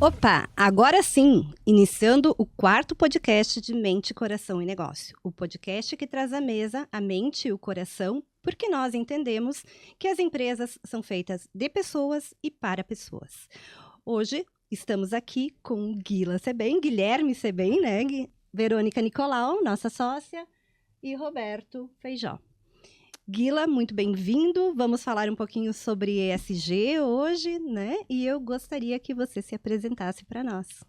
Opa, agora sim, iniciando o 4º podcast de Mente, Coração e Negócio. O podcast que traz à mesa a mente e o coração, porque nós entendemos que as empresas são feitas de pessoas e para pessoas. Hoje estamos aqui com Guilherme Sebem, né? Verônica Nicolau, nossa sócia, e Roberto Feijó. Guila, muito bem-vindo. Vamos falar um pouquinho sobre ESG hoje, né? E eu gostaria que você se apresentasse para nós.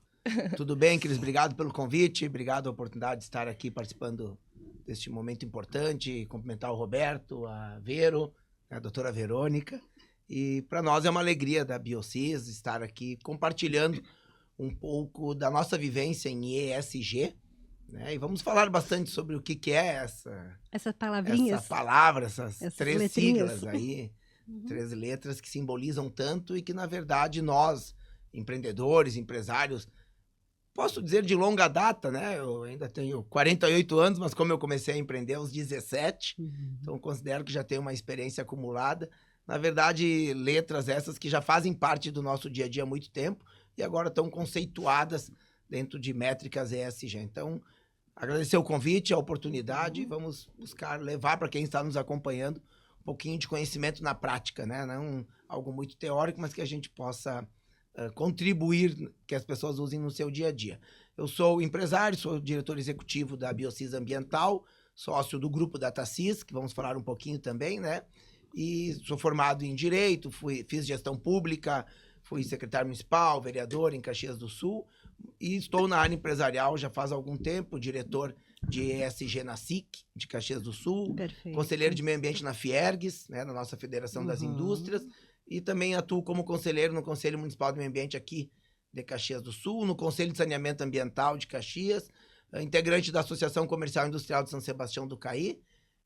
Tudo bem, Cris? Obrigado pelo convite, obrigado pela oportunidade de estar aqui participando deste momento importante, cumprimentar o Roberto, a Vero, a doutora Verônica. E para nós é uma alegria da Biocis estar aqui compartilhando um pouco da nossa vivência em ESG, né? E vamos falar bastante sobre o que é essas palavrinhas, essa palavra, essas três letrinhas. siglas aí, 3 letras que simbolizam tanto e que, na verdade, nós, empreendedores, empresários, posso dizer de longa data, né? Eu ainda tenho 48 anos, mas como eu comecei a empreender aos 17, então considero que já tenho uma experiência acumulada. Na verdade, letras essas que já fazem parte do nosso dia a dia há muito tempo e agora estão conceituadas dentro de métricas ESG. Então, agradecer o convite, a oportunidade, vamos buscar levar para quem está nos acompanhando um pouquinho de conhecimento na prática, né? Não algo muito teórico, mas que a gente possa contribuir, que as pessoas usem no seu dia a dia. Eu sou empresário, sou diretor executivo da Biocis Ambiental, sócio do grupo DataSys, que vamos falar um pouquinho também, né? E sou formado em Direito, fiz gestão pública, fui secretário municipal, vereador em Caxias do Sul, e estou na área empresarial já faz algum tempo, diretor de ESG na SIC, de Caxias do Sul, Perfeito. Conselheiro de Meio Ambiente na Fiergues, né, na nossa Federação das Indústrias, e também atuo como conselheiro no Conselho Municipal do Meio Ambiente aqui de Caxias do Sul, no Conselho de Saneamento Ambiental de Caxias, integrante da Associação Comercial e Industrial de São Sebastião do Caí.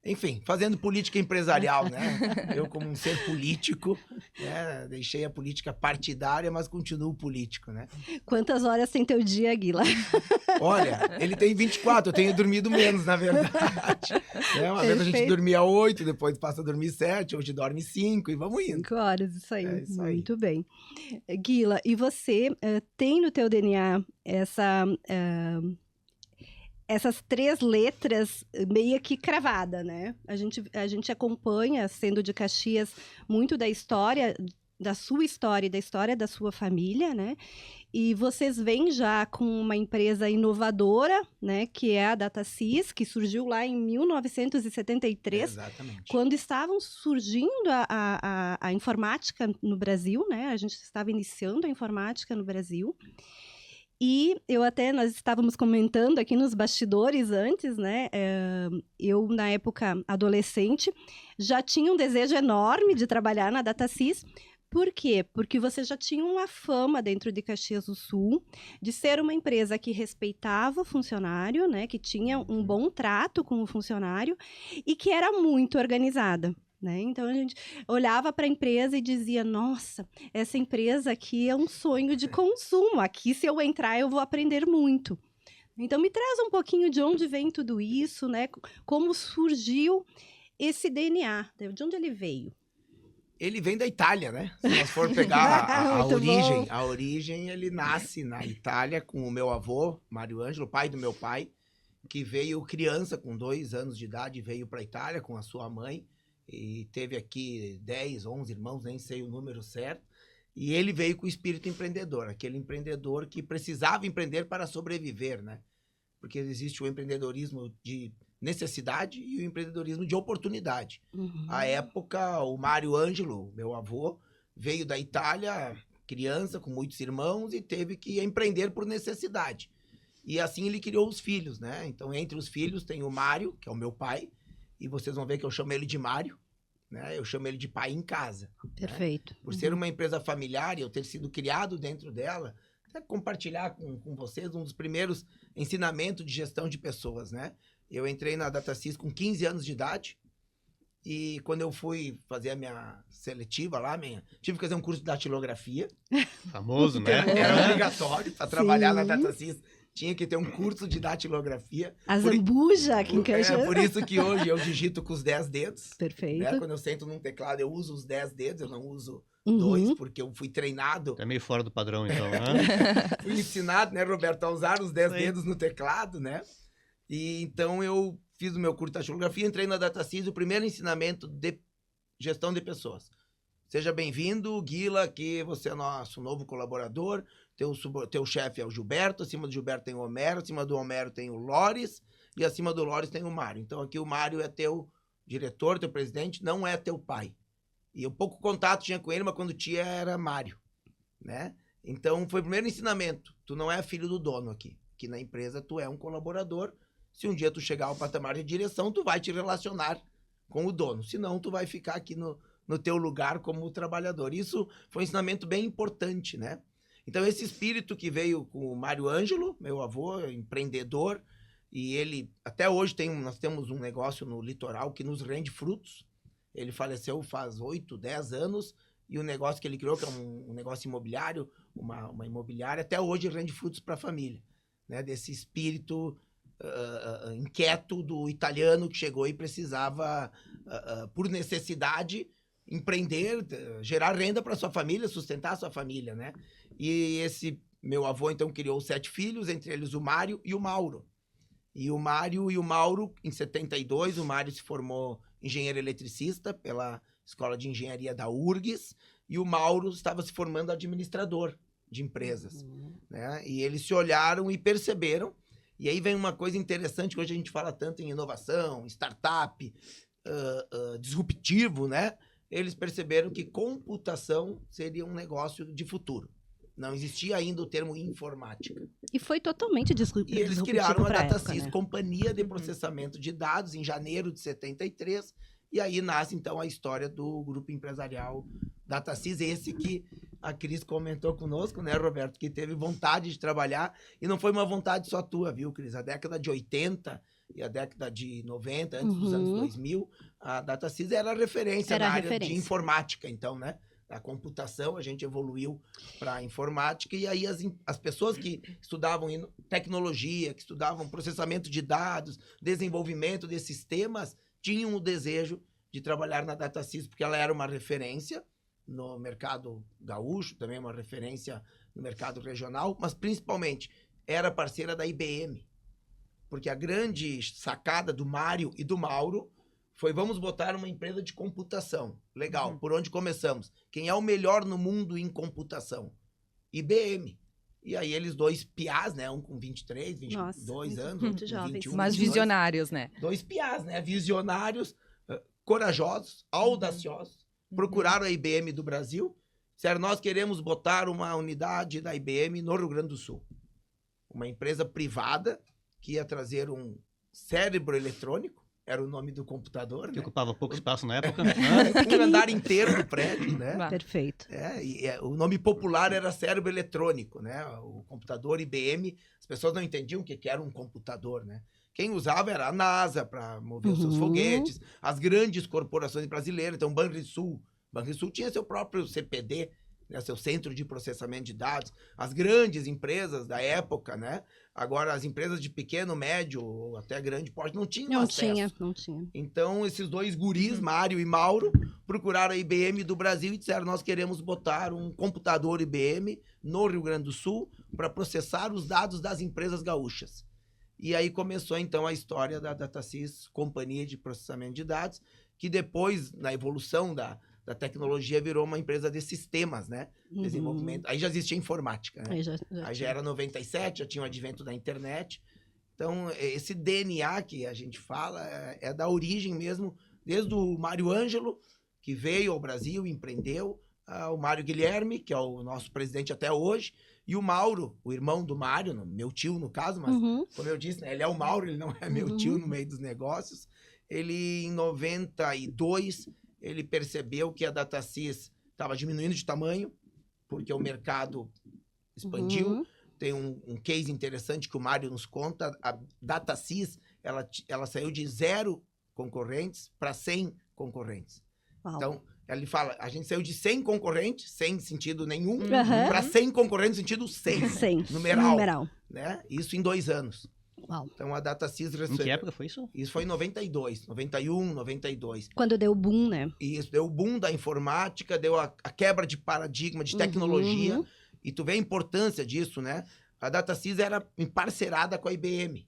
Enfim, fazendo política empresarial, né? Eu, como um ser político, né? Deixei a política partidária, mas continuo político, né? Quantas horas tem teu dia, Guila? Olha, ele tem 24, eu tenho dormido menos, na verdade. Né? Uma vez a gente dormia 8, depois passa a dormir 7, hoje dorme 5 e vamos indo. 5 horas, isso aí. É isso muito bem. Guila, e você tem no teu DNA essas 3 letras meio que cravada, né? A gente acompanha, sendo de Caxias, muito da história, da sua história e da história da sua família, né? E vocês vêm já com uma empresa inovadora, né? Que é a DataSys, que surgiu lá em 1973. Exatamente. Quando estavam surgindo a informática no Brasil, né? A gente estava iniciando a informática no Brasil. E nós estávamos comentando aqui nos bastidores antes, né? Eu, na época adolescente, já tinha um desejo enorme de trabalhar na DataSys. Por quê? Porque você já tinha uma fama dentro de Caxias do Sul de ser uma empresa que respeitava o funcionário, né? Que tinha um bom trato com o funcionário e que era muito organizada. Né? Então, a gente olhava para a empresa e dizia, nossa, essa empresa aqui é um sonho de consumo, aqui se eu entrar eu vou aprender muito. Então, me traz um pouquinho de onde vem tudo isso, né? Como surgiu esse DNA, de onde ele veio? Ele vem da Itália, né? Se nós for pegar a origem, ele nasce na Itália com o meu avô, Mário Ângelo, pai do meu pai, que veio criança com 2 anos de idade, veio para a Itália com a sua mãe, e teve aqui 10, 11 irmãos, nem sei o número certo, e ele veio com o espírito empreendedor, aquele empreendedor que precisava empreender para sobreviver, né? Porque existe o empreendedorismo de necessidade e o empreendedorismo de oportunidade. À época, o Mário Ângelo, meu avô, veio da Itália, criança, com muitos irmãos, e teve que empreender por necessidade. E assim ele criou os filhos, né? Então, entre os filhos tem o Mário, que é o meu pai, e vocês vão ver que eu chamo ele de Mário, né? Eu chamo ele de pai em casa. Perfeito. Né? Por ser uma empresa familiar e eu ter sido criado dentro dela, até compartilhar com vocês um dos primeiros ensinamentos de gestão de pessoas, né? Eu entrei na DataSys com 15 anos de idade e quando eu fui fazer a minha seletiva lá, tive que fazer um curso de datilografia. Famoso, né? Era obrigatório para trabalhar na DataSys. tinha que ter um curso de datilografia. A zambuja aqui em Caxias. Por isso que hoje eu digito com os 10 dedos. Perfeito. Né? Quando eu sento num teclado, eu uso os 10 dedos, eu não uso Uhum. 2, porque eu fui treinado. Tá meio fora do padrão, então, né? Fui ensinado, né, Roberto, a usar os 10 Sim. dedos no teclado, né? E então eu fiz o meu curso de datilografia, entrei na DataSys, o primeiro ensinamento de gestão de pessoas. Seja bem-vindo, Guila, aqui você é nosso novo colaborador. Teu chefe é o Gilberto, acima do Gilberto tem o Homero, acima do Homero tem o Lores e acima do Lores tem o Mário. Então aqui o Mário é teu diretor, teu presidente, não é teu pai. E eu pouco contato tinha com ele, mas quando tinha era Mário, né? Então foi o primeiro ensinamento. Tu não é filho do dono aqui. Aqui na empresa tu é um colaborador. Se um dia tu chegar ao patamar de direção, tu vai te relacionar com o dono. Senão tu vai ficar aqui no teu lugar como trabalhador. Isso foi um ensinamento bem importante, né? Então esse espírito que veio com o Mário Ângelo, meu avô, empreendedor, e ele, até hoje nós temos um negócio no litoral que nos rende frutos. Ele faleceu faz 8, 10 anos, e o negócio que ele criou, que é um negócio imobiliário, uma imobiliária, até hoje rende frutos para a família, né? Desse espírito inquieto do italiano que chegou e precisava, por necessidade, empreender, gerar renda para sua família, sustentar a sua família, né? E esse meu avô, então, criou 7 filhos, entre eles o Mário e o Mauro. E o Mário e o Mauro, em 72, o Mário se formou engenheiro eletricista pela Escola de Engenharia da URGS, e o Mauro estava se formando administrador de empresas, né? E eles se olharam e perceberam, e aí vem uma coisa interessante, que hoje a gente fala tanto em inovação, startup, disruptivo, né? Eles perceberam que computação seria um negócio de futuro. Não existia ainda o termo informática. E foi totalmente disruptivo. E eles criaram a DataSys, época, né? Companhia de Processamento de Dados, em janeiro de 73. E aí nasce, então, a história do grupo empresarial DataSys, esse que a Cris comentou conosco, né, Roberto? Que teve vontade de trabalhar. E não foi uma vontade só tua, viu, Cris? A década de 80 e a década de 90, antes dos anos 2000, a DataSys era a referência na área de informática, então, né? A computação, a gente evoluiu para a informática, e aí as pessoas que estudavam tecnologia, que estudavam processamento de dados, desenvolvimento de sistemas, tinham o desejo de trabalhar na DataSys, porque ela era uma referência no mercado gaúcho, também uma referência no mercado regional, mas principalmente era parceira da IBM, porque a grande sacada do Mário e do Mauro foi: vamos botar uma empresa de computação. Legal, por onde começamos? Quem é o melhor no mundo em computação? IBM. E aí eles dois piás, né? Um com 23, 22 anos, outro com 21. Mas visionários, né? 2 piás, né? Visionários, corajosos, audaciosos. Procuraram a IBM do Brasil. Disseram: nós queremos botar uma unidade da IBM no Rio Grande do Sul. Uma empresa privada que ia trazer um cérebro eletrônico. Era o nome do computador, Que né? ocupava pouco espaço na época. Um andar inteiro do prédio, né? Perfeito. O nome popular era cérebro eletrônico, né? O computador IBM, as pessoas não entendiam o que era um computador, né? Quem usava era a NASA para mover os seus foguetes, as grandes corporações brasileiras. Então, Banrisul tinha seu próprio CPD, né? Seu centro de processamento de dados. As grandes empresas da época, né? Agora, as empresas de pequeno, médio ou até grande porte não tinham acesso. Não tinha. Então, esses dois guris, Mário e Mauro, procuraram a IBM do Brasil e disseram: nós queremos botar um computador IBM no Rio Grande do Sul para processar os dados das empresas gaúchas. E aí começou, então, a história da DataSys, Companhia de Processamento de Dados, que depois, na evolução da tecnologia, virou uma empresa de sistemas, né? Desenvolvimento. Aí já existia informática, né? Aí já era 97, já tinha o advento da internet. Então, esse DNA que a gente fala é da origem mesmo, desde o Mário Ângelo, que veio ao Brasil, empreendeu, o Mário Guilherme, que é o nosso presidente até hoje, e o Mauro, o irmão do Mário, meu tio no caso, mas como eu disse, né, ele é o Mauro, ele não é meu tio no meio dos negócios. Ele, em 92, ele percebeu que a DataSys estava diminuindo de tamanho, porque o mercado expandiu. Tem um case interessante que o Mário nos conta. A DataSys, ela saiu de 0 concorrentes para 100 concorrentes. Uau. Então, Ele fala, a gente saiu de 100 concorrentes, sem sentido nenhum, Aham. para 100 concorrentes no sentido 100. 100. Numeral. Né? Isso em 2 anos. Uau. Então a DataSys Em recebeu. que época foi isso? Isso foi em 92, 91, 92. Quando deu o boom, né? E isso deu o boom da informática, deu a quebra de paradigma, de tecnologia. Uhum. E tu vê a importância disso, né? A DataSys era emparcerada com a IBM.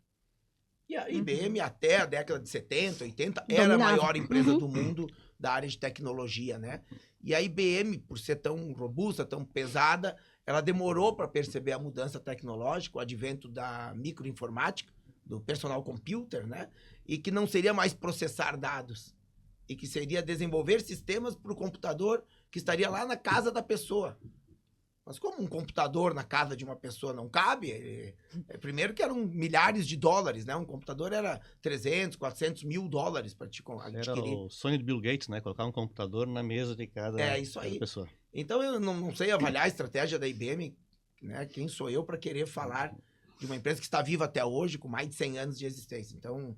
E a IBM, até a década de 70, 80, era a Dominava. maior empresa do mundo da área de tecnologia, né? E a IBM, por ser tão robusta, tão pesada, ela demorou para perceber a mudança tecnológica, o advento da microinformática, do personal computer, né? E que não seria mais processar dados, e que seria desenvolver sistemas para o computador que estaria lá na casa da pessoa. Mas como um computador na casa de uma pessoa não cabe, primeiro que eram milhares de dólares, né? Um computador era 300, 400 mil dólares para te Era adquirir. o sonho de Bill Gates, né? Colocar um computador na mesa de cada, Isso cada aí. pessoa. Então eu não sei avaliar a estratégia da IBM, né? Quem sou eu para querer falar de uma empresa que está viva até hoje, com mais de 100 anos de existência. Então,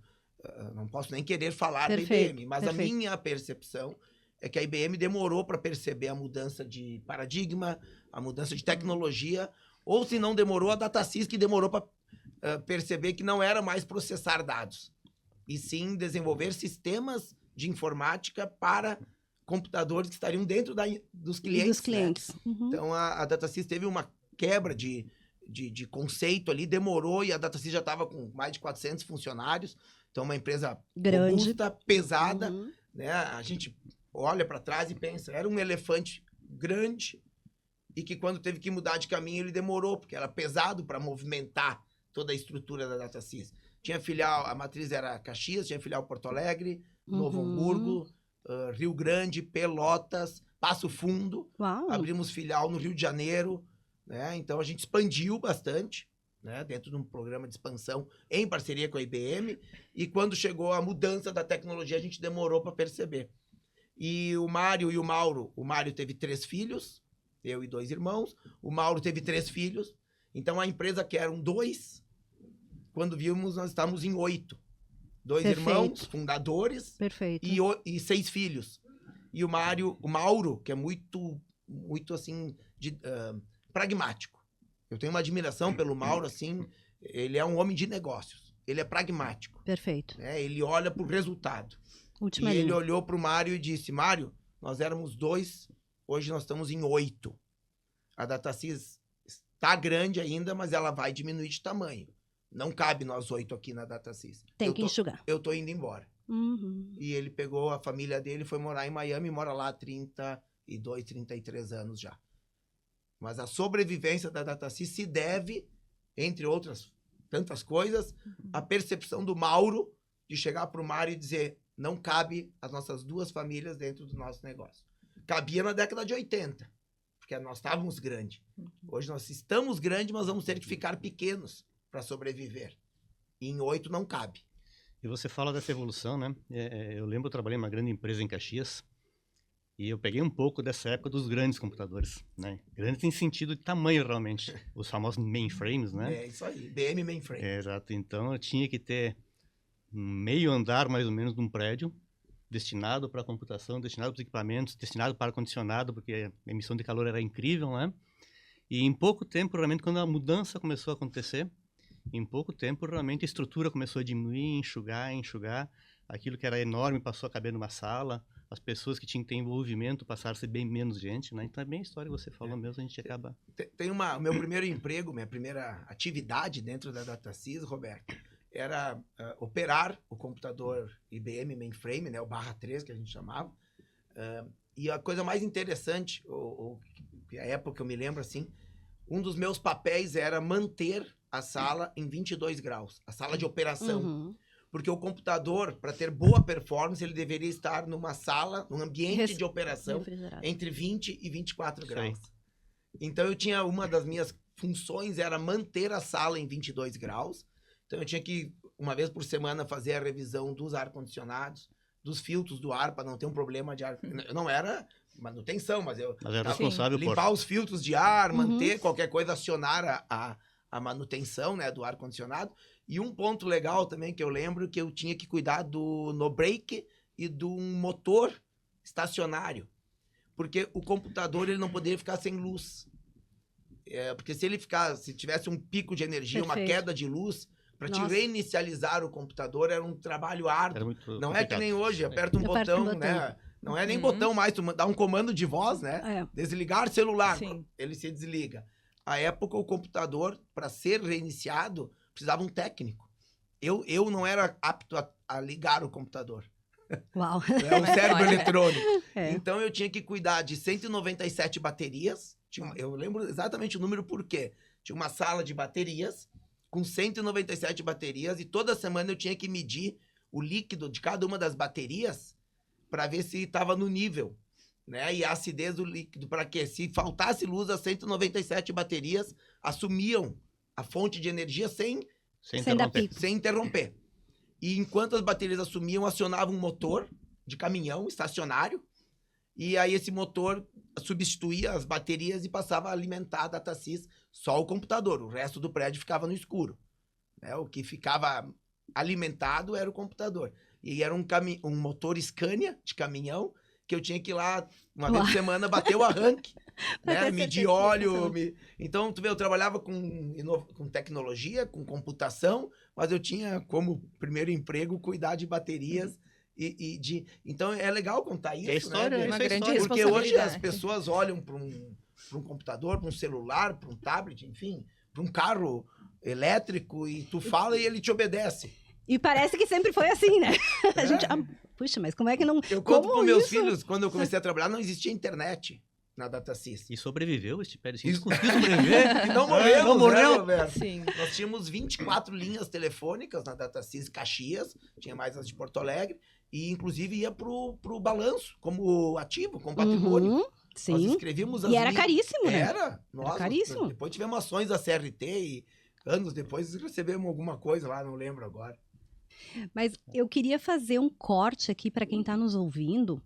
não posso nem querer falar da IBM, mas a minha percepção é que a IBM demorou para perceber a mudança de paradigma, a mudança de tecnologia, ou se não demorou, a DataSys que demorou para perceber que não era mais processar dados, e sim desenvolver sistemas de informática para computadores que estariam dentro dos clientes. Dos clientes. Né? Uhum. Então, a DataSys teve uma quebra de conceito ali, demorou, e a DataSys já estava com mais de 400 funcionários, então uma empresa Grande, robusta, pesada, Uhum. né? A gente olha para trás e pensa, era um elefante grande e que quando teve que mudar de caminho ele demorou, porque era pesado para movimentar toda a estrutura da DataSys. Tinha filial, a matriz era Caxias, tinha filial Porto Alegre, Novo Uhum. Hamburgo, Rio Grande, Pelotas, Passo Fundo. Uau. Abrimos filial no Rio de Janeiro, né? Então a gente expandiu bastante, né? Dentro de um programa de expansão em parceria com a IBM, e quando chegou a mudança da tecnologia a gente demorou para perceber. E o Mário e o Mauro, o Mário teve 3 filhos, eu e 2 irmãos, o Mauro teve 3 filhos, então a empresa que eram 2, quando vimos nós estávamos em 8. 2 Perfeito. irmãos, fundadores, Perfeito. e 6 filhos. E o Mauro, que é muito assim, pragmático. Eu tenho uma admiração pelo Mauro, assim, ele é um homem de negócios, ele é pragmático. Perfeito. Né? Ele olha para o resultado. Última E ele linha. olhou para o Mário e disse, Mário, nós éramos 2, hoje nós estamos em 8. A DataSys está grande ainda, mas ela vai diminuir de tamanho. Não cabe nós 8 aqui na DataSys. Tem que enxugar. Eu tô indo embora. Uhum. E ele pegou a família dele e foi morar em Miami, mora lá há 32, 33 anos já. Mas a sobrevivência da DataSys se deve, entre outras tantas coisas, à percepção do Mauro de chegar para o Mário e dizer, não cabe as nossas 2 famílias dentro do nosso negócio. Cabia na década de 80, porque nós estávamos grandes. Hoje nós estamos grandes, mas vamos ter que ficar pequenos para sobreviver. E em 8 não cabe. E você fala dessa evolução, né? Eu lembro, eu trabalhei numa grande empresa em Caxias e eu peguei um pouco dessa época dos grandes computadores, né? Grandes em sentido de tamanho, realmente. Os famosos mainframes, né? É isso aí, BM Mainframe. Exato. Então, eu tinha que ter meio andar, mais ou menos, de um prédio destinado para a computação, destinado para os equipamentos, destinado para ar-condicionado, porque a emissão de calor era incrível, né? E em pouco tempo, realmente, quando a mudança começou a acontecer, em pouco tempo, realmente, a estrutura começou a diminuir, enxugar. Aquilo que era enorme passou a caber numa sala. As pessoas que tinham que ter envolvimento passaram a ser bem menos gente, né? Então, é bem a história que você falou mesmo, a gente acaba... Meu primeiro emprego, minha primeira atividade dentro da DataSys, Roberto, era operar o computador IBM Mainframe, né? O /3, que a gente chamava. E a coisa mais interessante, a época que eu me lembro, assim, um dos meus papéis era manter a sala em 22 graus, a sala de operação. Uhum. Porque o computador, para ter boa performance, ele deveria estar numa sala, num ambiente de operação, Refrigerado. entre 20 e 24 Isso graus. aí. Então, eu tinha uma das minhas funções era manter a sala em 22 graus. Então, eu tinha que, uma vez por semana, fazer a revisão dos ar-condicionados, dos filtros do ar, para não ter um problema de ar. Não era manutenção, mas eu Mas era responsável por... limpar os filtros de ar, Uhum. manter qualquer coisa, acionar a manutenção, né, do ar-condicionado. E um ponto legal também que eu lembro que eu tinha que cuidar do no-break e do motor estacionário. porque o computador ele não poderia ficar sem luz. Porque se tivesse um pico de energia, uma Perfeito. queda de luz, para te Nossa. reinicializar o computador era um trabalho árduo. Era muito Não é que complicado. nem hoje, aperta um Aperta um botão, né? Não é nem Uhum. botão mais, tu dá um comando de voz, né? É. Desligar celular, Sim. ele se desliga. À época, o computador, para ser reiniciado, precisava um técnico. Eu não era apto a ligar o computador. Uau. É um cérebro Olha. eletrônico. É. Então, eu tinha que cuidar de 197 baterias. Eu lembro exatamente o número por quê. Tinha uma sala de baterias com 197 baterias e toda semana eu tinha que medir o líquido de cada uma das baterias para ver se estava no nível, né? E a acidez do líquido, para que se faltasse luz, as 197 baterias assumiam a fonte de energia sem Sem Sem dar interromper. pico. sem interromper. E enquanto as baterias assumiam, acionava um motor de caminhão estacionário, e aí esse motor substituía as baterias e passava a alimentar a DataSys só o computador. O resto do prédio ficava no escuro, né? O que ficava alimentado era o computador. E era um motor Scania de caminhão, que eu tinha que ir lá uma vez por semana bater o arranque, Pra né? ter Medir certeza que óleo. funciona. Então, tu vê, eu trabalhava com tecnologia, com computação, mas eu tinha como primeiro emprego cuidar de baterias Então, é legal contar isso, É história, né? isso Uma é grande história. Porque hoje as responsabilidade. pessoas olham para um computador, para um celular, para um tablet, enfim, para um carro elétrico e tu fala e ele te obedece. E parece que sempre foi assim, né? A É. gente, puxa, mas como é que não... Eu conto Como para meus isso? filhos, quando eu comecei a trabalhar, não existia internet na DataSys. E sobreviveu este pé. Isso. Conseguiu sobreviver. E não morremos, Não morreu. né, Roberto? Sim. Nós tínhamos 24 linhas telefônicas na DataSys Caxias, tinha mais as de Porto Alegre, e inclusive ia pro balanço, como ativo, como patrimônio. Uhum, Nós sim. escrevíamos as E era linhas. caríssimo, né? Era. Nossa, caríssimo. Depois tivemos ações da CRT e anos depois recebemos alguma coisa lá, não lembro agora. Mas eu queria fazer um corte aqui para quem está nos ouvindo,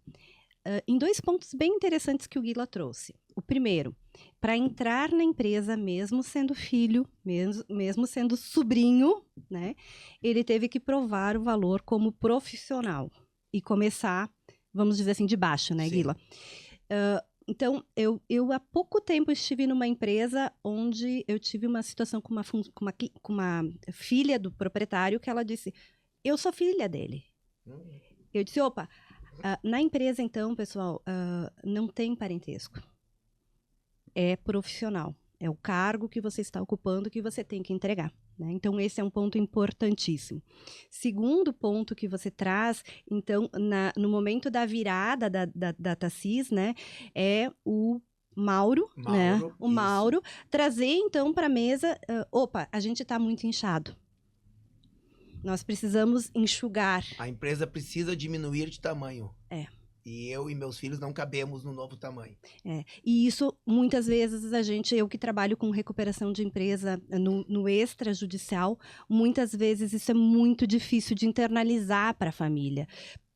em dois pontos bem interessantes que o Guila trouxe. O primeiro, para entrar na empresa, mesmo sendo filho, mesmo sendo sobrinho, né, ele teve que provar o valor como profissional e começar, vamos dizer assim, de baixo, né, Sim. Guila? Então, eu há pouco tempo estive numa empresa onde eu tive uma situação com uma filha do proprietário que ela disse, eu sou filha dele. Eu disse, opa, na empresa então, pessoal, não tem parentesco. É profissional. É o cargo que você está ocupando que você tem que entregar, né? Então, esse é um ponto importantíssimo. Segundo ponto que você traz, então, no momento da virada da DataSys, né, é o Mauro, né? O isso. Mauro, trazer então para a mesa, opa, a gente está muito inchado. Nós precisamos enxugar. A empresa precisa diminuir de tamanho. É. E eu e meus filhos não cabemos no novo tamanho. E isso, muitas vezes, eu que trabalho com recuperação de empresa no extrajudicial, muitas vezes isso é muito difícil de internalizar para a família.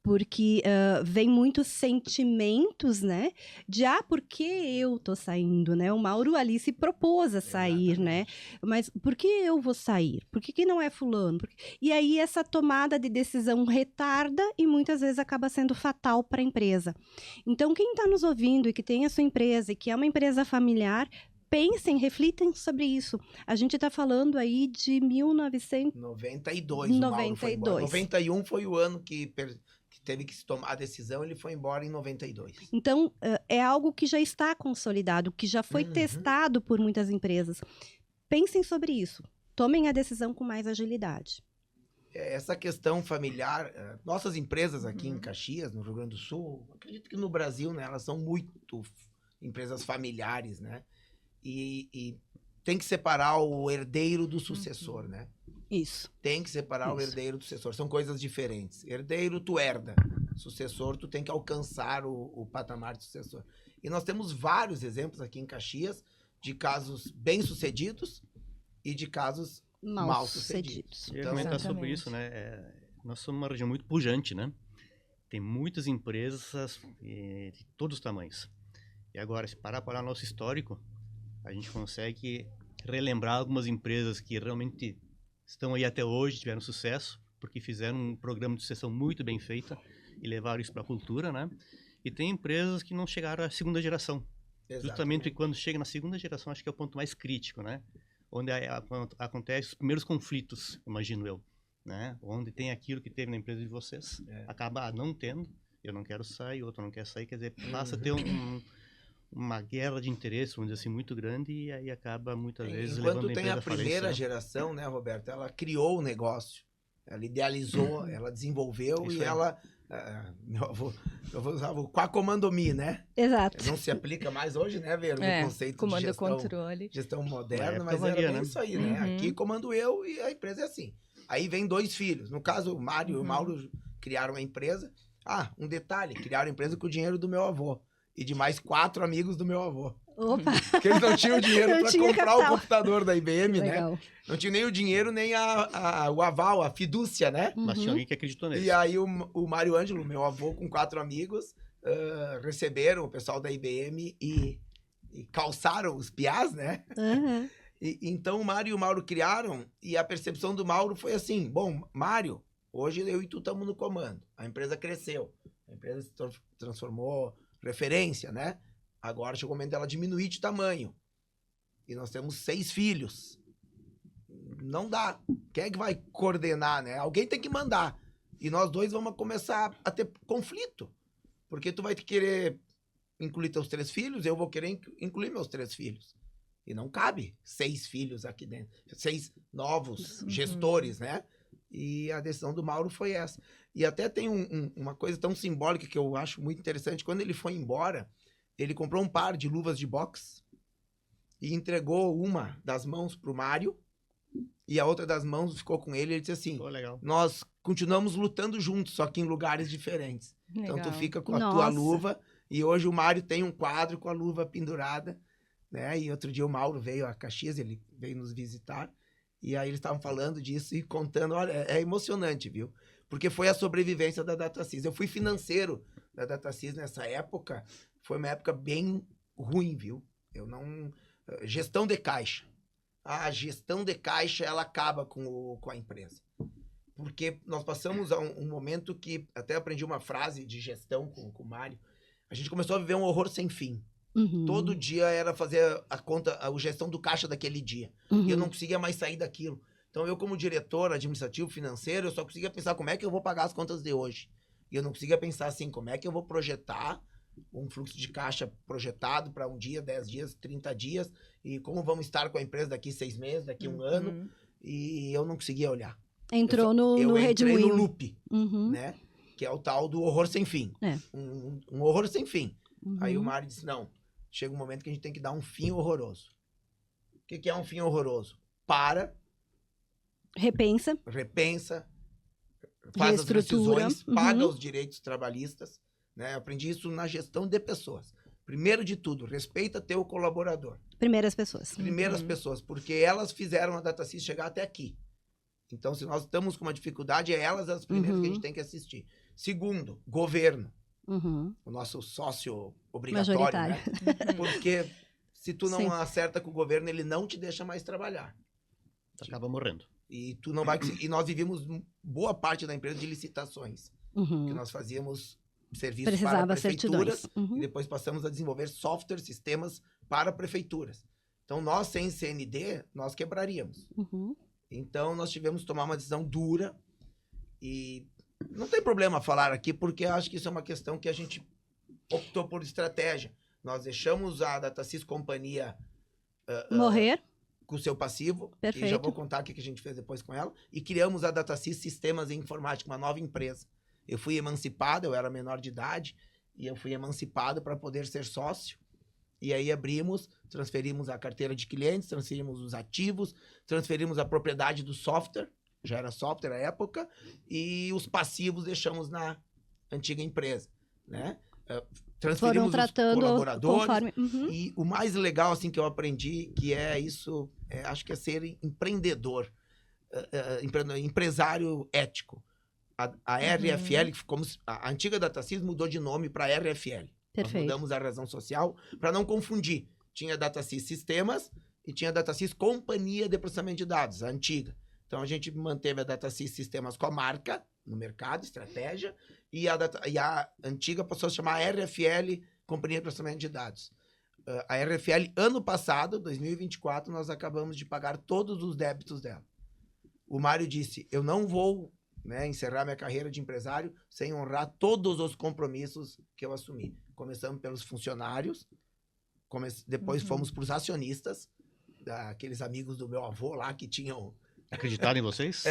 Porque vem muitos sentimentos, né? De, por que eu tô saindo, né? O Mauro ali se propôs a sair, né? Mas por que eu vou sair? Por que não é fulano? E aí essa tomada de decisão retarda e muitas vezes acaba sendo fatal para a empresa. Então, quem está nos ouvindo e que tem a sua empresa e que é uma empresa familiar, pensem, reflitem sobre isso. A gente está falando aí de 92, o Mauro foi embora. 92. 91 foi o ano que teve que se tomar a decisão, ele foi embora em 92. Então, é algo que já está consolidado, que já foi testado por muitas empresas. Pensem sobre isso. Tomem a decisão com mais agilidade. Essa questão familiar, nossas empresas aqui em Caxias, no Rio Grande do Sul, acredito que no Brasil, né, elas são muito empresas familiares, né? E tem que separar o herdeiro do sucessor, né? Isso. Tem que separar o Isso. herdeiro do sucessor. São coisas diferentes. Herdeiro, tu herda. Sucessor, tu tem que alcançar o patamar de sucessor. E nós temos vários exemplos aqui em Caxias de casos bem-sucedidos e de casos mal sucedidos. Eu ia Então, comentar Exatamente. sobre isso, né? Nós somos uma região muito pujante, né? Tem muitas empresas de todos os tamanhos. E agora, se parar para olhar nosso histórico, a gente consegue relembrar algumas empresas que realmente estão aí até hoje, tiveram sucesso, porque fizeram um programa de sucessão muito bem feito e levaram isso para a cultura, né? E tem empresas que não chegaram à segunda geração. Exatamente. Justamente quando chega na segunda geração, acho que é o ponto mais crítico, né? Onde acontecem os primeiros conflitos, imagino eu, né? Onde tem aquilo que teve na empresa de vocês, acaba não tendo, eu não quero sair, outro não quer sair, quer dizer, passa a ter uma guerra de interesse, vamos dizer assim, muito grande, e aí acaba muitas vezes levando a empresa Enquanto tem a à falência, primeira né? geração, né, Roberto, ela criou o negócio, ela idealizou, ela desenvolveu Isso e aí. ela... eu vou usar o Quacomandomi, né? Exato. Não se aplica mais hoje, né, Ver, no conceito de comando e gestão, controle. gestão Na moderna, época mas valia, era bem né? isso aí, né? Uhum. Aqui comando eu e a empresa é assim. Aí vem 2 filhos. No caso, o Mário e o Mauro criaram a empresa. Ah, um detalhe, criaram a empresa com o dinheiro do meu avô. E de mais 4 amigos do meu avô. Opa, Porque eles não tinham dinheiro Não para tinha comprar capital. o computador da IBM, né? legal. Não tinha nem o dinheiro, nem o aval, a fidúcia, né? Mas tinha Uhum. alguém que acreditou neles. E aí o Mário Ângelo, meu avô, com 4 amigos, receberam o pessoal da IBM e calçaram os piás, né? Aham. Então o Mário e o Mauro criaram, e a percepção do Mauro foi assim: bom, Mário, hoje eu e tu estamos no comando. A empresa cresceu, a empresa se transformou referência, né? Agora chegou o momento dela diminuir de tamanho. E nós temos 6 filhos. Não dá. Quem é que vai coordenar, né? Alguém tem que mandar. E nós dois vamos começar a ter conflito. Porque tu vai querer incluir teus 3 filhos, eu vou querer incluir meus 3 filhos. E não cabe 6 filhos aqui dentro. 6 novos gestores, né? E a decisão do Mauro foi essa. E até tem uma coisa tão simbólica que eu acho muito interessante. Quando ele foi embora, ele comprou um par de luvas de boxe e entregou uma das mãos pro Mário e a outra das mãos ficou com ele. Ele disse assim: Pô, legal. nós continuamos lutando juntos, só que em lugares diferentes. Legal. Então tu fica com a tua Nossa. luva, e hoje o Mário tem um quadro com a luva pendurada, né? E outro dia o Mauro veio a Caxias, ele veio nos visitar, e aí eles estavam falando disso e contando. Olha, é emocionante, viu? Porque foi a sobrevivência da DataSys. Eu fui financeiro da DataSys nessa época, foi uma época bem ruim, viu? Eu não... Gestão de caixa. A gestão de caixa, ela acaba com a empresa. Porque nós passamos a um momento que, até aprendi uma frase de gestão com o Mário, a gente começou a viver um horror sem fim. Uhum. Todo dia era fazer a conta, a gestão do caixa daquele dia. Uhum. E eu não conseguia mais sair daquilo. Então eu, como diretor administrativo financeiro, eu só conseguia pensar como é que eu vou pagar as contas de hoje. E eu não conseguia pensar assim, como é que eu vou projetar um fluxo de caixa projetado para um dia, 10 dias, 30 dias, e como vamos estar com a empresa daqui 6 meses, daqui 1 ano, e eu não conseguia olhar. Entrou Eu no entrei no redemoinho. loop, Uhum. né? Que é o tal do horror sem fim. É. Um horror sem fim. Uhum. Aí o Mário disse, não, chega um momento que a gente tem que dar um fim horroroso. O que é um fim horroroso? Para, Repensa. repensa, faz as Reestrutura. decisões, paga Uhum. os direitos trabalhistas, né? Eu aprendi isso na gestão de pessoas. Primeiro de tudo, respeita teu colaborador. Primeiras pessoas. Primeiras pessoas, porque elas fizeram a DataSys chegar até aqui. Então, se nós estamos com uma dificuldade, é elas as primeiras que a gente tem que assistir. Segundo, governo. Uhum. O nosso sócio obrigatório, Majoritário. né? Porque se tu não Sim. acerta com o governo, ele não te deixa mais trabalhar. Tu acaba morrendo. E tu não vai conseguir. E nós vivíamos boa parte da empresa de licitações, que Uhum. nós fazíamos serviços para Precisava prefeituras certidões. Uhum. e depois passamos a desenvolver software, sistemas para prefeituras. Então, nós sem CND, nós quebraríamos. Uhum. Então, nós tivemos que tomar uma decisão dura e não tem problema falar aqui, porque eu acho que isso é uma questão que a gente optou por estratégia. Nós deixamos a DataSys Companhia Morrer. com o seu passivo, e já Perfeito. vou contar o que a gente fez depois com ela, e criamos a DataSys Sistemas e Informática, uma nova empresa. Eu fui emancipado, eu era menor de idade, e eu fui emancipado para poder ser sócio. E aí abrimos, transferimos a carteira de clientes, transferimos os ativos, transferimos a propriedade do software, já era software à época, e os passivos deixamos na antiga empresa, né? Foram Transferimos os tratando colaboradores, conforme. Uhum. e o mais legal, assim, que eu aprendi, que é isso, acho que é ser empreendedor, empresário ético. A RFL, como a antiga DataSys mudou de nome para RFL. Nós Perfeito. mudamos a razão social para não confundir. Tinha DataSys Sistemas e tinha DataSys Companhia de Processamento de Dados, a antiga. Então a gente manteve a DataSys Sistemas com a marca no mercado, estratégia, e a antiga passou a se chamar RFL, Companhia de Processamento de Dados. A RFL, ano passado, 2024, nós acabamos de pagar todos os débitos dela. O Mário disse, eu não vou, né, encerrar minha carreira de empresário sem honrar todos os compromissos que eu assumi. Começamos pelos funcionários, depois fomos para os acionistas, aqueles amigos do meu avô lá que tinham... Acreditaram em vocês?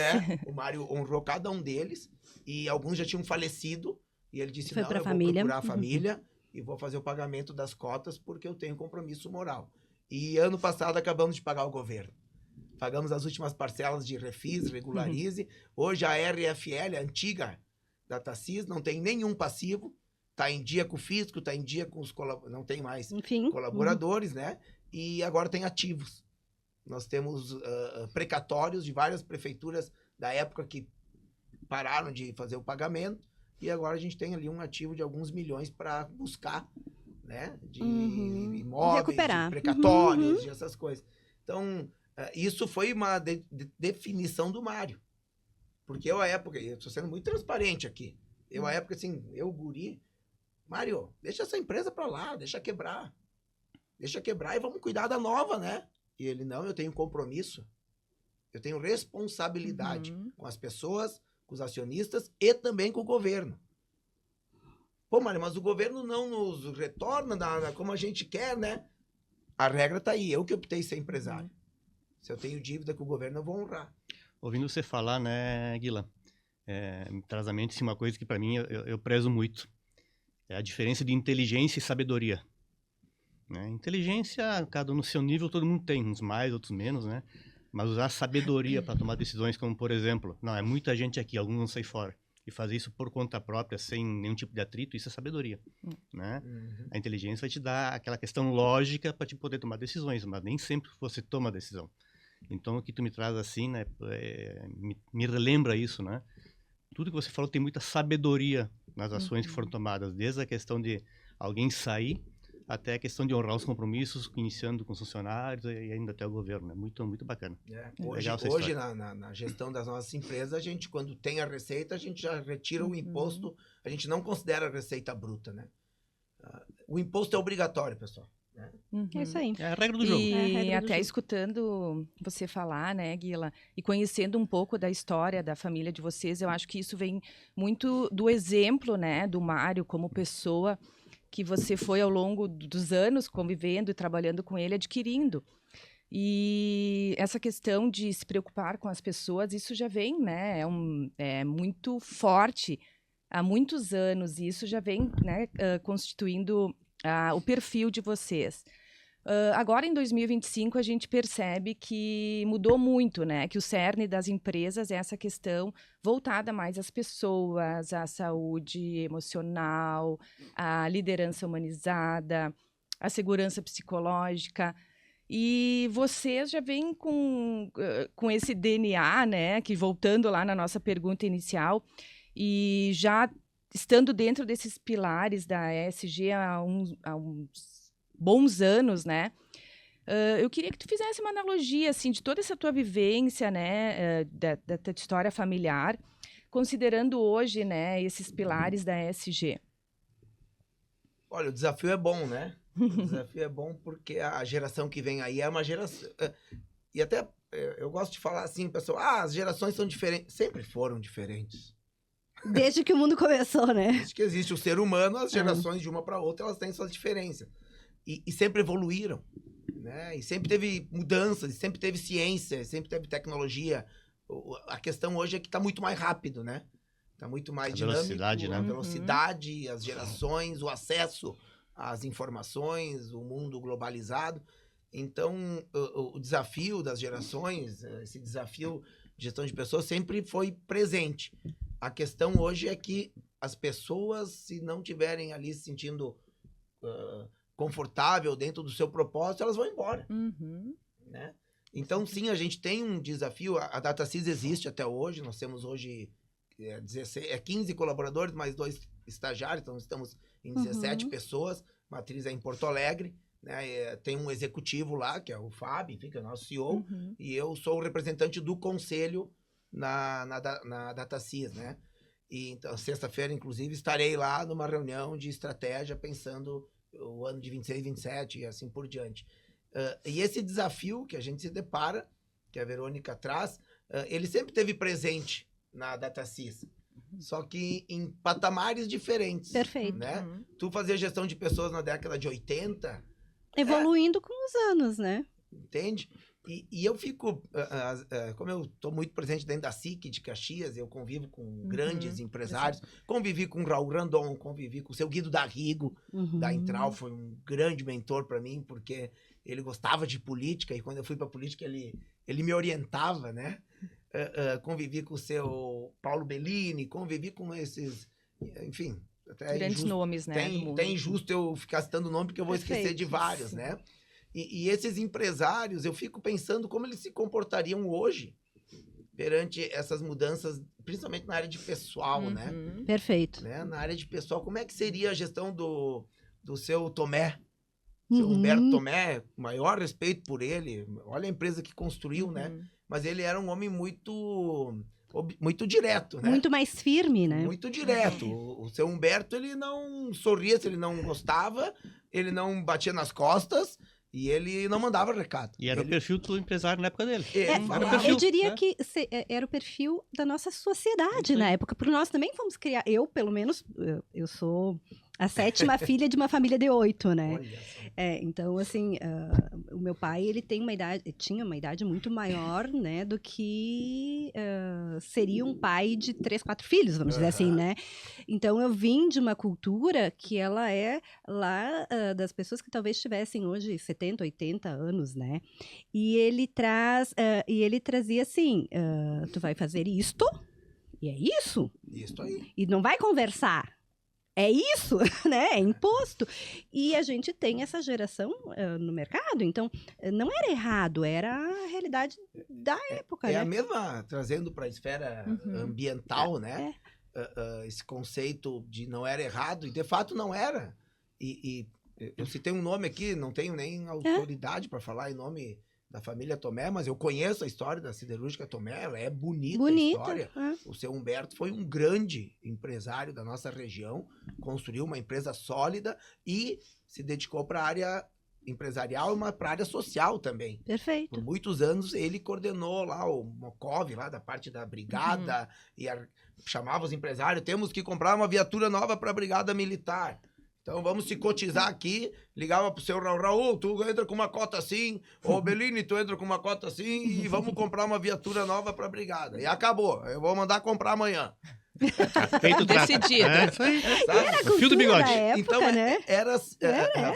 O Mário honrou cada um deles, e alguns já tinham falecido, e ele disse, Foi não, pra eu família. vou procurar a família e vou fazer o pagamento das cotas porque eu tenho compromisso moral. E ano passado acabamos de pagar o governo. Pagamos as últimas parcelas de Refis, Regularize. Hoje a RFL, a antiga DataSys, não tem nenhum passivo, está em dia com o fisco, está em dia com os não tem mais Enfim. colaboradores, né? E agora tem ativos. Nós temos precatórios de várias prefeituras da época que pararam de fazer o pagamento, e agora a gente tem ali um ativo de alguns milhões para buscar, né? De imóveis, Recuperar. de precatórios, de essas coisas. Então, isso foi uma definição do Mário. Porque eu, à época, eu estou sendo muito transparente aqui, eu, à época, assim, guri, Mário, deixa essa empresa para lá, deixa quebrar e vamos cuidar da nova, né? E ele, não, eu tenho compromisso, eu tenho responsabilidade com as pessoas, com os acionistas e também com o governo. Pô, Mário, mas o governo não nos retorna como a gente quer, né? A regra tá aí, eu que optei ser empresário. Se eu tenho dívida com o governo, eu vou honrar. Ouvindo você falar, né, Guila, me traz à mente uma coisa que para mim eu prezo muito. É a diferença de inteligência e sabedoria. Né? Inteligência, cada um no seu nível, todo mundo tem, uns mais, outros menos, né? Mas usar sabedoria para tomar decisões, como por exemplo, não, é muita gente aqui, alguns vão sair fora. E fazer isso por conta própria, sem nenhum tipo de atrito, isso é sabedoria. Né? A inteligência vai te dar aquela questão lógica para te poder tomar decisões, mas nem sempre você toma a decisão. Então, o que tu me traz assim, né, me relembra isso, né? Tudo que você falou tem muita sabedoria nas ações que foram tomadas, desde a questão de alguém sair até a questão de honrar os compromissos, iniciando com os funcionários e ainda até o governo. É muito, muito bacana. Hoje na gestão das nossas empresas, a gente, quando tem a receita, a gente já retira o imposto, a gente não considera a receita bruta, né? O imposto é obrigatório, pessoal. Né? É isso aí. É a regra do jogo. E até escutando você falar, né, Guila, e conhecendo um pouco da história da família de vocês, eu acho que isso vem muito do exemplo, né, do Mário como pessoa que você foi ao longo dos anos convivendo e trabalhando com ele, adquirindo. E essa questão de se preocupar com as pessoas, isso já vem, né, é muito forte há muitos anos, e isso já vem, né, constituindo o perfil de vocês. Agora, em 2025, a gente percebe que mudou muito, né? Que o cerne das empresas é essa questão voltada mais às pessoas, à saúde emocional, à liderança humanizada, à segurança psicológica. E vocês já vêm com esse DNA, né? Que, voltando lá na nossa pergunta inicial, e já estando dentro desses pilares da ESG há uns bons anos, né? Eu queria que tu fizesse uma analogia, assim, de toda essa tua vivência, né, da tua história familiar, considerando hoje, né, esses pilares da ESG. Olha, o desafio é bom, né? O desafio é bom porque a geração que vem aí é uma geração... E até eu gosto de falar assim, pessoal, as gerações são diferentes. Sempre foram diferentes. Desde que o mundo começou, né? Desde que existe o ser humano, as gerações de uma para outra, elas têm suas diferenças. E sempre evoluíram, né? E sempre teve mudanças, sempre teve ciência, sempre teve tecnologia. A questão hoje é que está muito mais rápido, né? Está muito mais dinâmico. Velocidade, né? A velocidade, as gerações, o acesso às informações, o mundo globalizado. Então, o desafio das gerações, esse desafio de gestão de pessoas sempre foi presente. A questão hoje é que as pessoas, se não tiverem ali se sentindo confortável dentro do seu propósito, elas vão embora. Né? Então, sim, a gente tem um desafio. A DataSys existe até hoje. Nós temos hoje 15 colaboradores, mais 2 estagiários. Então, estamos em 17 pessoas. A matriz é em Porto Alegre. Né? Tem um executivo lá, que é o Fábio, enfim, que é o nosso CEO. E eu sou o representante do conselho na DataSys, né? E então, sexta-feira, inclusive, estarei lá numa reunião de estratégia, pensando o ano de 26, 27 e assim por diante. E esse desafio que a gente se depara, que a Verônica traz, ele sempre teve presente na DataSys, só que em patamares diferentes. Perfeito. Né? Tu fazia gestão de pessoas na década de 80, Evoluindo com os anos, né? entende? E eu fico, como eu estou muito presente dentro da SIC de Caxias, eu convivo com grandes empresários, convivi com o Raul Randon, convivi com o seu Guido Darrigo, da Intral, foi um grande mentor para mim, porque ele gostava de política, e quando eu fui para política ele me orientava, né? Convivi com o seu Paulo Bellini, convivi com esses, enfim... Até Grandes nomes, né? Tem injusto eu ficar citando o nome, porque eu vou esquecer de vários, sim. né? E esses empresários, eu fico pensando como eles se comportariam hoje perante essas mudanças, principalmente na área de pessoal, né? Perfeito. Na área de pessoal, como é que seria a gestão do seu Tomé? Seu Humberto Tomé, maior respeito por ele. Olha a empresa que construiu, né? Mas ele era um homem muito direto, né? Muito mais firme, né? Muito direto. O seu Humberto, ele não sorria se ele não gostava, ele não batia nas costas e ele não mandava recado. E era o perfil do empresário na época dele. Era o perfil, Eu diria né? que era o perfil da nossa sociedade na época, porque nós também fomos criar. Eu, pelo menos, eu sou a 7ª filha de uma família de 8, né? Olha só. Então, assim, o meu pai, ele tinha uma idade muito maior, né, do que seria um pai de 3, 4 filhos, vamos dizer assim, né? Então, eu vim de uma cultura que ela é lá das pessoas que talvez tivessem hoje 70, 80 anos, né? E ele trazia assim, tu vai fazer isto, e é isso, Isso aí. e não vai conversar. É isso, né? É imposto. E a gente tem essa geração no mercado, então não era errado, era a realidade da época, É né? a mesma, trazendo para a esfera ambiental, né? Esse conceito de não era errado, e de fato não era. E eu citei um nome aqui, não tenho nem autoridade para falar em nome da família Tomé, mas eu conheço a história da siderúrgica Tomé, ela é bonita a história. O seu Humberto foi um grande empresário da nossa região, construiu uma empresa sólida e se dedicou para a área empresarial e para a área social também. Perfeito. Por muitos anos ele coordenou lá o Mocov, lá da parte da brigada, e chamava os empresários, temos que comprar uma viatura nova para a brigada militar. Então vamos se cotizar aqui, ligava pro seu Raul, tu entra com uma cota assim, ô Bellini, tu entra com uma cota assim, e vamos comprar uma viatura nova pra brigada. E acabou, eu vou mandar comprar amanhã. Feito Decidido. Isso aí. Era a O fio do bigode. da época, Então né?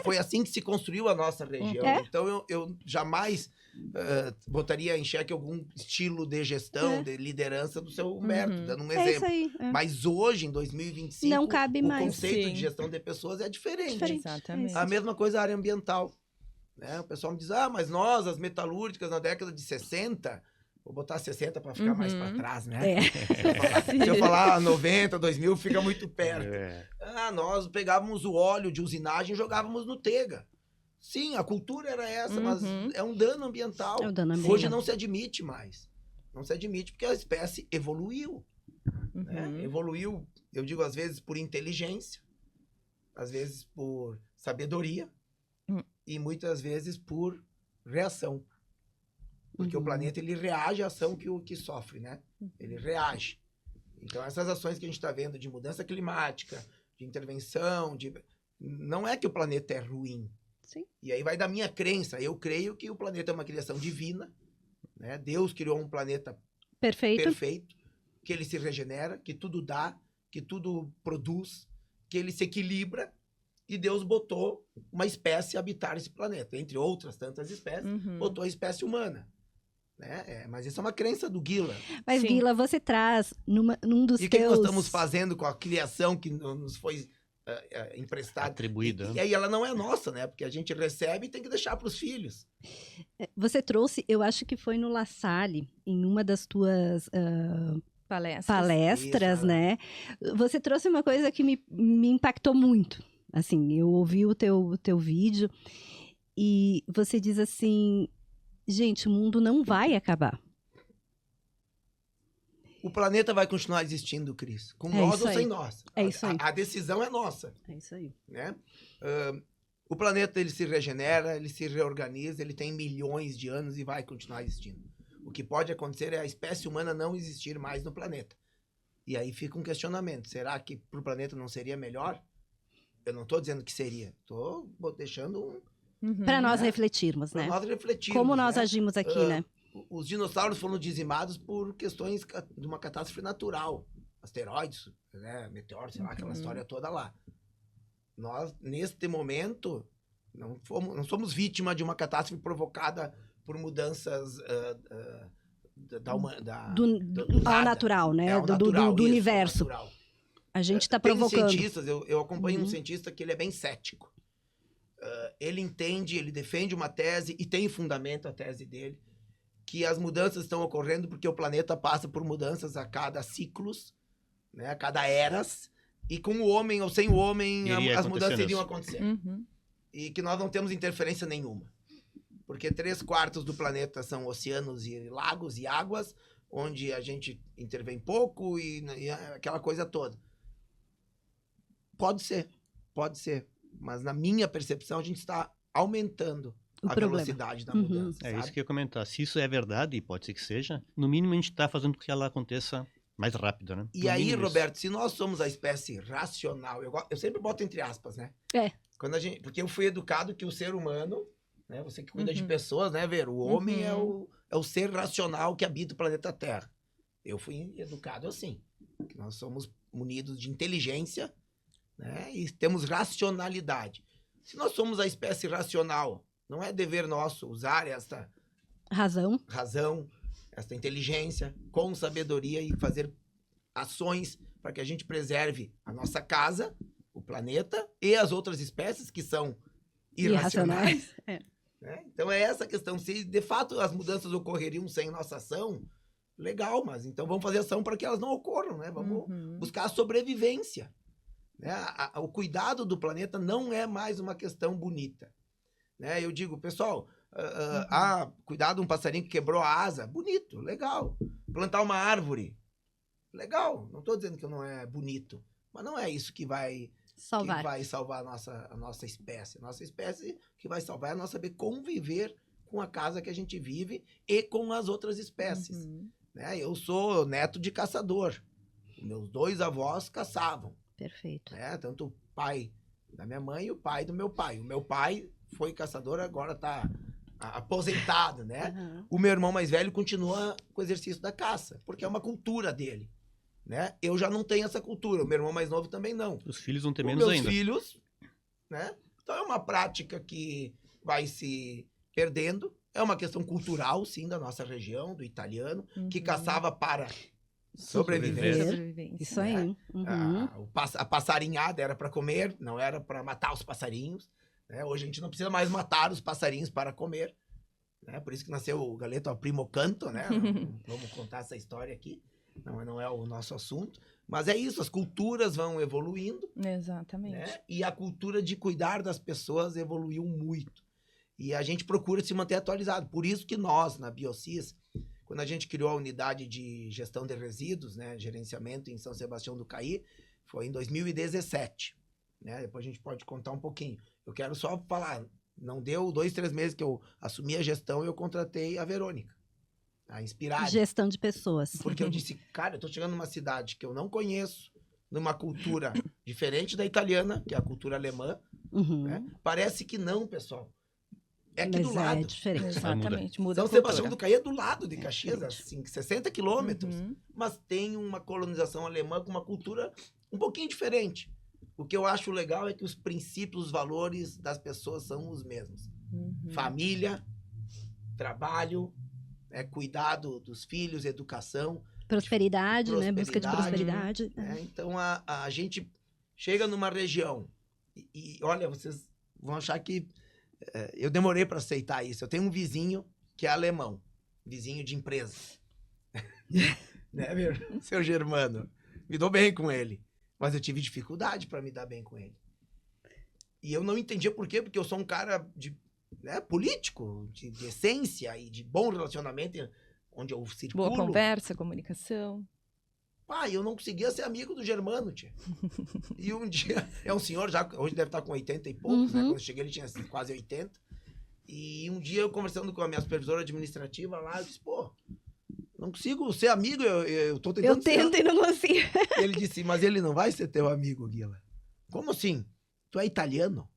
foi assim que se construiu a nossa região. Então eu jamais botaria em xeque algum estilo de gestão, de liderança do seu Humberto, dando um exemplo. É isso aí. Mas hoje, em 2025, Não cabe o mais. conceito Sim. de gestão de pessoas é diferente. Exatamente. A mesma coisa a área ambiental. Né? O pessoal me diz, mas nós, as metalúrgicas, na década de 60, vou botar 60 para ficar mais para trás, né? Se eu falar 90, 2000, fica muito perto. Nós pegávamos o óleo de usinagem e jogávamos no Tega. Sim, a cultura era essa, mas é um dano ambiental. É um dano ambiental. Hoje não se admite mais. Não se admite porque a espécie evoluiu. Né? Evoluiu, eu digo, às vezes por inteligência, às vezes por sabedoria e muitas vezes por reação. Porque o planeta, ele reage à ação que sofre, né? Ele reage. Então, essas ações que a gente está vendo de mudança climática, de intervenção, não é que o planeta é ruim. Sim. E aí vai da minha crença. Eu creio que o planeta é uma criação divina, né? Deus criou um planeta perfeito, que ele se regenera, que tudo dá, que tudo produz, que ele se equilibra, e Deus botou uma espécie a habitar esse planeta. Entre outras tantas espécies, botou a espécie humana. Né? Mas isso é uma crença do Guila. Mas, Sim. Guila, você traz num dos E o teus... que nós estamos fazendo com a criação que nos foi emprestada? Atribuída. E aí ela não é nossa, né? Porque a gente recebe e tem que deixar para os filhos. Você trouxe, eu acho que foi no La Salle, em uma das tuas palestras, Isso, né? Você trouxe uma coisa que me impactou muito. Assim, eu ouvi o teu vídeo e você diz assim, gente, o mundo não vai acabar. O planeta vai continuar existindo, Cris. Com É nós isso ou sem aí. nós. É isso aí. A decisão é nossa. É isso aí. Né? O planeta ele se regenera, ele se reorganiza, ele tem milhões de anos e vai continuar existindo. O que pode acontecer é a espécie humana não existir mais no planeta. E aí fica um questionamento. Será que para o planeta não seria melhor? Eu não estou dizendo que seria. Estou deixando Para nós né? refletirmos, para né? nós refletirmos. Como nós né? agimos aqui, né? Os dinossauros foram dizimados por questões de uma catástrofe natural. Asteroides, né? Meteoros, sei lá, aquela história toda lá. Nós, neste momento, não somos vítima de uma catástrofe provocada por mudanças Ao nada. natural, né? Ao do natural, isso, ao universo. natural. A gente está Tem provocando. cientistas, eu acompanho um cientista que ele é bem cético. Ele entende, ele defende uma tese, e tem fundamento a tese dele, que as mudanças estão ocorrendo porque o planeta passa por mudanças a cada ciclos, né, a cada eras, e com o homem ou sem o homem, as mudanças iriam acontecer. E que nós não temos interferência nenhuma. Porque 3/4 do planeta são oceanos e lagos e águas, onde a gente intervém pouco e aquela coisa toda. Pode ser. Mas na minha percepção, a gente está aumentando a velocidade da mudança. É sabe? isso que eu ia comentar. Se isso é verdade, e pode ser que seja, no mínimo a gente está fazendo com que ela aconteça mais rápido, né? E No aí, mínimo Roberto, se nós somos a espécie racional, eu sempre boto entre aspas, né? Porque eu fui educado que o ser humano, né? Você que cuida de pessoas, né, Ver? O homem é o ser racional que habita o planeta Terra. Eu fui educado assim. Que nós somos munidos de inteligência, né? E temos racionalidade. Se nós somos a espécie racional, não é dever nosso usar esta razão, esta inteligência com sabedoria e fazer ações para que a gente preserve a nossa casa, o planeta e as outras espécies que são irracionais. Né? Então é essa a questão. Se de fato as mudanças ocorreriam sem nossa ação, legal, mas então vamos fazer ação para que elas não ocorram, né? Vamos buscar a sobrevivência. Né? O cuidado do planeta não é mais uma questão bonita. Né? Eu digo, pessoal, cuidar de um passarinho que quebrou a asa, bonito, legal. Plantar uma árvore, legal. Não estou dizendo que não é bonito, mas não é isso que vai salvar a nossa espécie. A nossa espécie que vai salvar é nós saber conviver com a casa que a gente vive e com as outras espécies. Né? Eu sou neto de caçador. Meus 2 avós caçavam. Perfeito. Né? Tanto o pai da minha mãe e o pai do meu pai. O meu pai foi caçador, agora está aposentado, né? O meu irmão mais velho continua com o exercício da caça, porque é uma cultura dele. Né? Eu já não tenho essa cultura, o meu irmão mais novo também não. Os filhos vão ter menos ainda. Meus filhos, né? Então é uma prática que vai se perdendo. É uma questão cultural, sim, da nossa região, do italiano, que caçava para sobrevivência. Isso aí. A passarinhada era para comer, não era para matar os passarinhos. Né? Hoje a gente não precisa mais matar os passarinhos para comer. Né? Por isso que nasceu o galeto primo canto, né? Vamos contar essa história aqui. Não é o nosso assunto. Mas é isso, as culturas vão evoluindo. Exatamente. Né? E a cultura de cuidar das pessoas evoluiu muito. E a gente procura se manter atualizado. Por isso que nós, na Biocis, quando a gente criou a unidade de gestão de resíduos, né, gerenciamento em São Sebastião do Caí, foi em 2017. Né? Depois a gente pode contar um pouquinho. Eu quero só falar, não deu 2, 3 meses que eu assumi a gestão e eu contratei a Verônica, a Inspirada. Gestão de pessoas. Porque eu disse, cara, eu tô chegando numa cidade que eu não conheço, numa cultura diferente da italiana, que é a cultura alemã. Né? Parece que não, pessoal. É aqui do lado. É diferente. Exatamente. Muda São Sebastião do Caí é do lado de Caxias, assim, 60 quilômetros. Mas tem uma colonização alemã com uma cultura um pouquinho diferente. O que eu acho legal é que os princípios, os valores das pessoas são os mesmos. Família, trabalho, cuidado dos filhos, educação. Prosperidade, né? Busca de prosperidade. Né? Então, a gente chega numa região e olha, vocês vão achar que eu demorei para aceitar isso. Eu tenho um vizinho que é alemão, vizinho de empresa. Né, meu? Seu Germano. Me dou bem com ele. Mas eu tive dificuldade para me dar bem com ele. E eu não entendia por quê, porque eu sou um cara político, de essência e de bom relacionamento, onde eu circulo. Boa conversa, comunicação. pai, eu não conseguia ser amigo do Germano, tia. E um dia, é um senhor já, hoje deve estar com 80 e poucos, né? Quando eu cheguei ele tinha quase 80. E um dia eu conversando com a minha supervisora administrativa lá, eu disse, pô, não consigo ser amigo, eu tô tentando Eu tento e não consigo. Ele disse, mas ele não vai ser teu amigo, Guila. Como assim? Tu é italiano?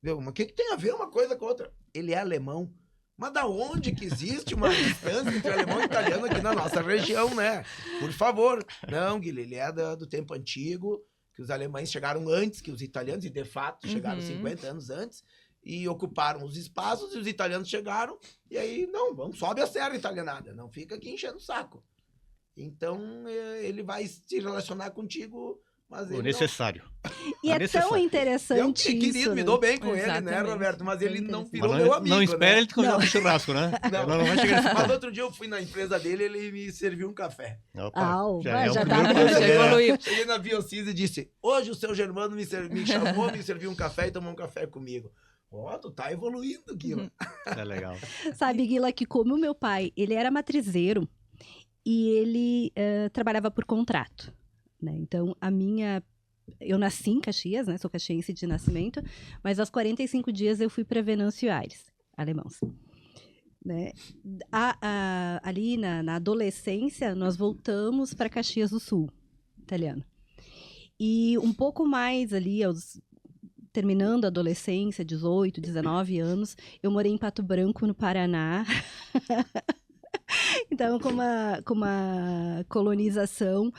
Mas o que tem a ver uma coisa com a outra? Ele é alemão. Mas da onde que existe uma distância entre alemão e italiano aqui na nossa região, né? Por favor. Não, Guilherme, ele é do tempo antigo, que os alemães chegaram antes que os italianos, e de fato chegaram 50 anos antes, e ocuparam os espaços, e os italianos chegaram, e aí, não, vamos, sobe a serra, italianada, não fica aqui enchendo o saco. Então, ele vai se relacionar contigo, mas O ele necessário. E é tão interessante querido, isso, me né? dou bem com ele, né, Exatamente. Roberto? Mas ele não virou Mas meu amigo, não espera né? ele te convidar Não. pro churrasco, né? Não. Não vai chegar nesse Mas ponto. outro dia eu fui na empresa dele, ele me serviu um café. Opa, Au, já é o já tá primeiro abrindo. passo. Já evoluiu. Cheguei na Biocis e disse, hoje o seu Germano me chamou, me serviu um café e tomou um café comigo. Ó, tu tá evoluindo, Guila. É legal. Sabe, Guila, que como o meu pai, ele era matrizeiro e ele trabalhava por contrato, né? Então, eu nasci em Caxias, né? Sou caxiense de nascimento, mas aos 45 dias eu fui para Venâncio Aires, Alemãos. Né? Ali na adolescência, nós voltamos para Caxias do Sul, italiano. E um pouco mais ali, terminando a adolescência, 18, 19 anos, eu morei em Pato Branco, no Paraná. Então, com uma colonização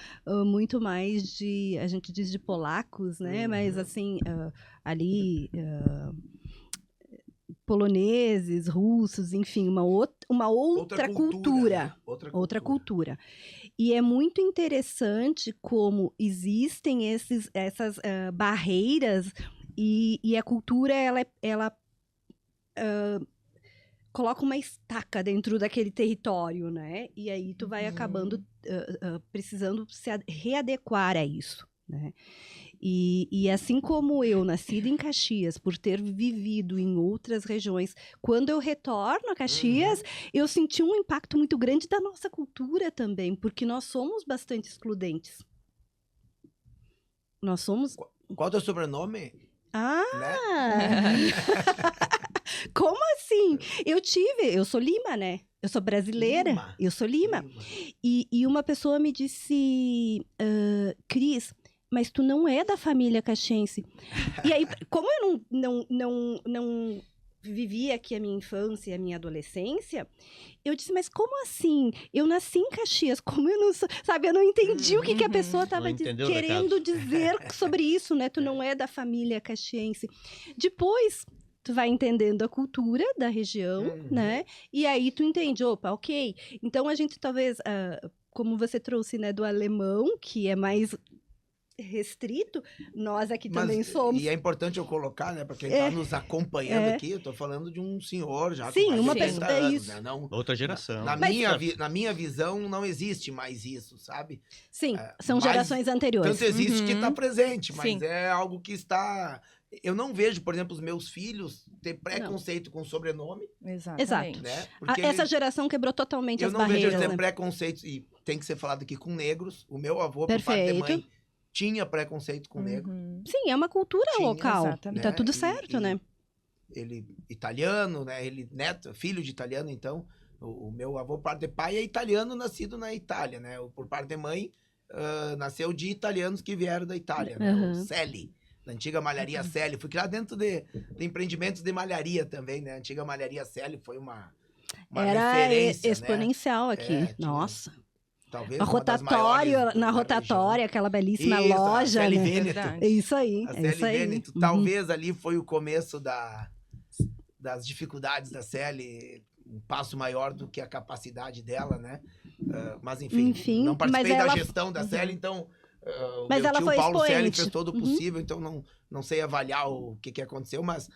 muito mais a gente diz de polacos, né? Mas, assim, ali, poloneses, russos, enfim, uma outra cultura. Né? Outra cultura. E é muito interessante como existem essas barreiras e a cultura, ela coloca uma estaca dentro daquele território, né? E aí tu vai acabando precisando se readequar a isso, né? E assim como eu, nascida em Caxias, por ter vivido em outras regiões, quando eu retorno a Caxias, eu senti um impacto muito grande da nossa cultura também, porque nós somos bastante excludentes. Nós somos... Qual é o teu sobrenome? Ah! Né? Como assim? Eu sou Lima, né? Eu sou brasileira, Lima. eu sou Lima. E uma pessoa me disse, Cris, mas tu não é da família caxiense. E aí, como eu não vivi aqui a minha infância e a minha adolescência, eu disse, mas como assim? Eu nasci em Caxias, como eu não sou... Sabe, eu não entendi o que a pessoa estava querendo dizer sobre isso, né? Tu não é da família caxiense. Depois... tu vai entendendo a cultura da região, né? E aí tu entende, opa, ok. Então a gente talvez, como você trouxe, né, do alemão, que é mais restrito, nós aqui também somos. E é importante eu colocar, né, para quem está nos acompanhando aqui, eu tô falando de um senhor já Sim, com mais uma de pessoa, 80 anos, isso. né? Não, Outra geração. na minha visão, não existe mais isso, sabe? Sim, são mas gerações anteriores. Tanto existe que está presente, mas Sim. é algo que está... Eu não vejo, por exemplo, os meus filhos ter preconceito com sobrenome, Exatamente. né? Essa geração quebrou totalmente eu as não vejo barreiras. eles ter Né? preconceito, e tem que ser falado aqui com negros. O meu avô, por parte de Perfeito. mãe, tinha preconceito com negro. Sim, é uma cultura Tinha, local. exatamente. E tá tudo E- certo, e né? Ele italiano, né? Ele neto, filho de italiano, então o meu avô por parte de pai é italiano, nascido na Itália, né? Por parte de mãe nasceu de italianos que vieram da Itália, né? O Celli, da antiga malharia Celli. Fui criado dentro de empreendimentos de malharia também, né? A antiga malharia Celli foi uma Era referência, exponencial né? aqui. Tinha Nossa. Talvez A uma das rotatória, maiores na da rotatória, região. aquela belíssima Isso, a loja, Celli né? Veneto. Verdade. É isso aí, A é Celli isso aí. Veneto, talvez ali foi o começo das dificuldades da Celli, um passo maior do que a capacidade dela, né? Mas enfim, não participei mas da ela- gestão da Celli, então o Mas meu ela tio foi Paulo Celli expoente. fez todo o possível, então não sei avaliar o que aconteceu, mas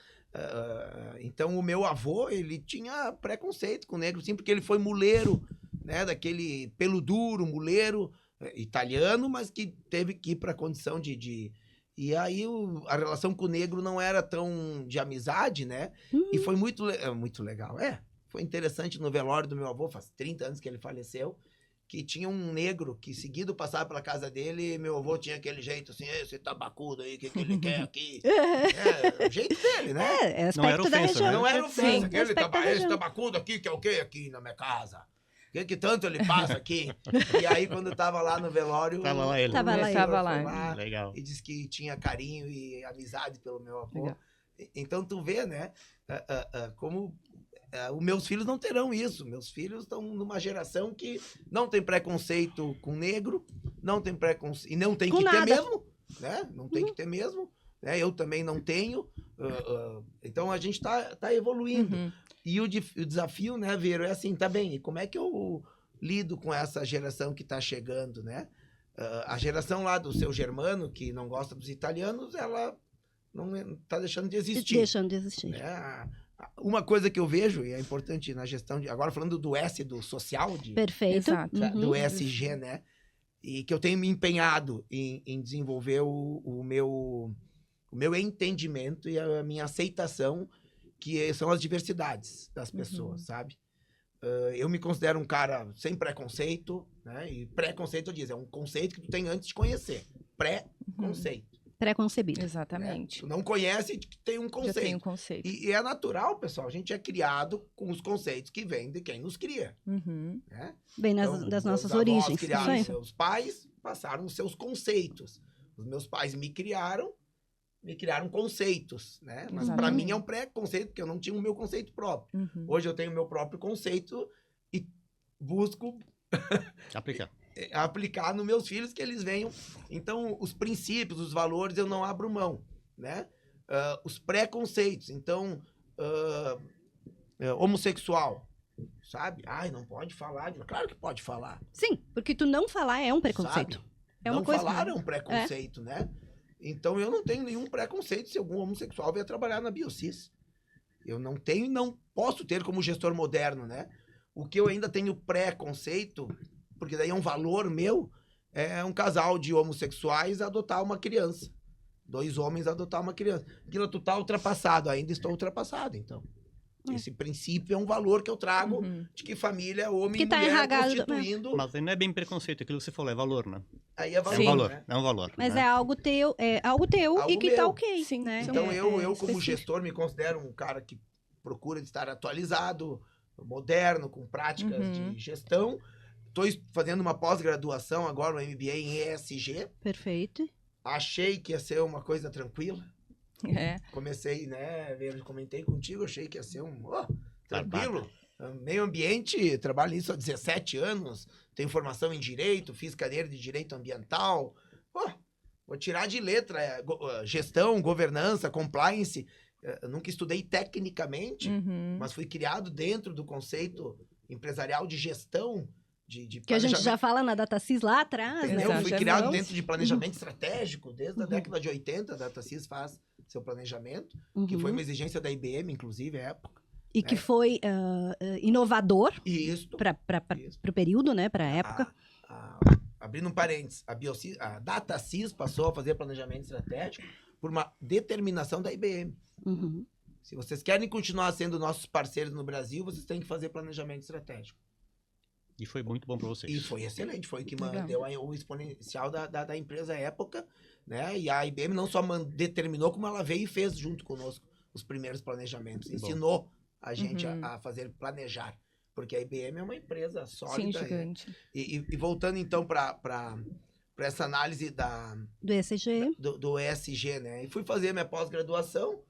então o meu avô, ele tinha preconceito com o negro, sim, porque ele foi muleiro, né? Daquele pelo duro, muleiro, italiano, mas que teve que ir para a condição de... E aí a relação com o negro não era tão de amizade, né? E foi muito legal. Foi interessante no velório do meu avô, faz 30 anos que ele faleceu. que tinha um negro que seguido passava pela casa dele e meu avô tinha aquele jeito assim, esse tabacudo aí, o que ele quer aqui? É o jeito dele, né? É Não era aspecto da ofensa, região. né? Não era ofensa, Sim. aquele Aspecto da esse região. tabacudo aqui, que é o quê aqui na minha casa? O que tanto ele passa aqui? E aí, quando eu tava lá no velório... Tava lá ele. Tava lá o ele. senhor Tava foi lá. Legal. e disse que tinha carinho e amizade pelo meu avô. Legal. Então, tu vê, né, como os meus filhos não terão isso. Meus filhos estão numa geração que não tem preconceito com negro, não tem preconceito, e não tem Com que ter nada. mesmo, né? Não tem que ter mesmo, né? Eu também não tenho. Então, a gente tá evoluindo. Uhum. E o desafio, né, Vero, é assim, tá bem, e como é que eu lido com essa geração que tá chegando, né? A geração lá do seu Germano, que não gosta dos italianos, ela não tá deixando de existir. Deixando de existir. Né? Uma coisa que eu vejo, e é importante na gestão, agora falando do S, do social, Perfeito. Exato. do ESG, né? E que eu tenho me empenhado em desenvolver o meu entendimento e a minha aceitação, que são as diversidades das pessoas, sabe? Eu me considero um cara sem preconceito, né? E preconceito, eu digo, é um conceito que tu tem antes de conhecer. Pré-conceito. Pré-concebido. Exatamente. Tu não conhece, tem um Já conceito. tem um conceito. E é natural, pessoal. A gente é criado com os conceitos que vêm de quem nos cria, Uhum. né? Bem Então, das meus nossas avós origens. Isso criaram aí. meus pais, passaram os seus conceitos. Os meus pais me criaram conceitos, né? Mas para Exatamente. mim é um pré-conceito, porque eu não tinha o meu conceito próprio. Uhum. Hoje eu tenho o meu próprio conceito e busco Aplicar. aplicar nos meus filhos, que eles venham. Então, os princípios, os valores, eu não abro mão, né? Os preconceitos. Então, homossexual, sabe? Ai, não pode falar. Claro que pode falar. Sim, porque tu não falar é um preconceito. Sabe? É uma não coisa. falar é um preconceito, né? Então, eu não tenho nenhum preconceito se algum homossexual vier trabalhar na Biocis. Eu não tenho e não posso ter como gestor moderno, né? O que eu ainda tenho preconceito, porque daí é um valor meu, é um casal de homossexuais adotar uma criança. 2 homens adotar uma criança. Aquilo tu tá ultrapassado, ainda estou ultrapassado, então. Esse princípio é um valor que eu trago Uhum. de que família, homem Que e tá mulher enraizado, constituindo... Mas aí não é bem preconceito, aquilo que você falou, é valor, né? Aí é valor, É um valor, né? é um valor. Mas né? é algo teu e Algo que tá meu. ok. Sim, né? Então, eu como específico. gestor, me considero um cara que procura estar atualizado, moderno, com práticas Uhum. de gestão. Estou fazendo uma pós-graduação agora, um MBA em ESG. Perfeito. Achei que ia ser uma coisa tranquila. É. Comecei, né, eu comentei contigo, achei que ia ser tranquilo. Meio ambiente, trabalho nisso há 17 anos, tenho formação em direito, fiz cadeira de direito ambiental. Pô, vou tirar de letra gestão, governança, compliance. Eu nunca estudei tecnicamente, Uhum. mas fui criado dentro do conceito empresarial de gestão, de Que a gente planejamento. já fala na DataSys lá atrás, Entendeu? né? Fui Já criado falamos. dentro de planejamento estratégico, desde a década de 80, a DataSys faz seu planejamento, que foi Uhum. uma exigência da IBM, inclusive, à época. E que foi inovador E isto, para Isso. o período, né? Para a época. abrindo um parênteses, a DataSys passou a fazer planejamento estratégico por uma determinação da IBM. Uhum. Se vocês querem continuar sendo nossos parceiros no Brasil, vocês têm que fazer planejamento estratégico. E foi muito bom para vocês. E foi excelente, foi o que Legal. deu o exponencial da empresa à época, né? E a IBM não só determinou, como ela veio e fez junto conosco os primeiros planejamentos. Bom. Ensinou a gente Uhum. a fazer planejar. Porque a IBM é uma empresa Sim, sólida. gigante. E voltando então para essa análise Do ESG. do ESG, né? E fui fazer minha pós-graduação.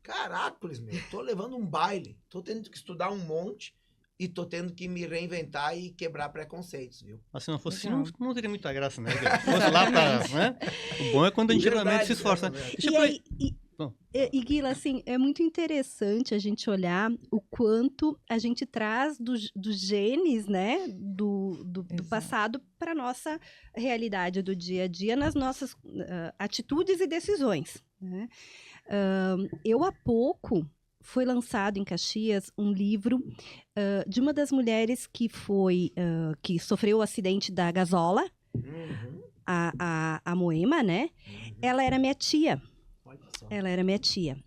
Caracoles, meu, tô levando um baile. Tô tendo que estudar um monte e tô tendo que me reinventar e quebrar preconceitos, viu? Mas se não fosse Legal. assim, não teria muita graça, né? Se fosse lá pra, né? O bom é quando a gente Verdade, realmente se esforça. né? Deixa eu E, aproveitar- aí, Bom. e Guila, assim, é muito interessante a gente olhar o quanto a gente traz dos genes, né, do Exato. passado para nossa realidade do dia a dia, nas nossas atitudes e decisões, né? Eu, há pouco, foi lançado em Caxias um livro de uma das mulheres que sofreu o acidente da gasola, Uhum, a Moema, né? uhum. Ela era minha tia. Olha só. Ela era minha tia.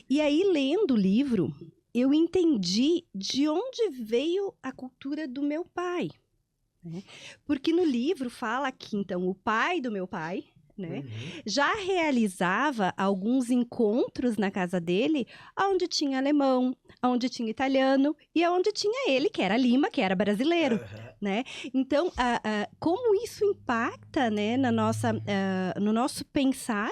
E aí, lendo o livro, eu entendi de onde veio a cultura do meu pai. né? Porque no livro fala que, então, o pai do meu pai, né, já realizava alguns encontros na casa dele, onde tinha alemão, onde tinha italiano e onde tinha ele, que era Lima, que era brasileiro, né? Então, como isso impacta, né, no nosso pensar,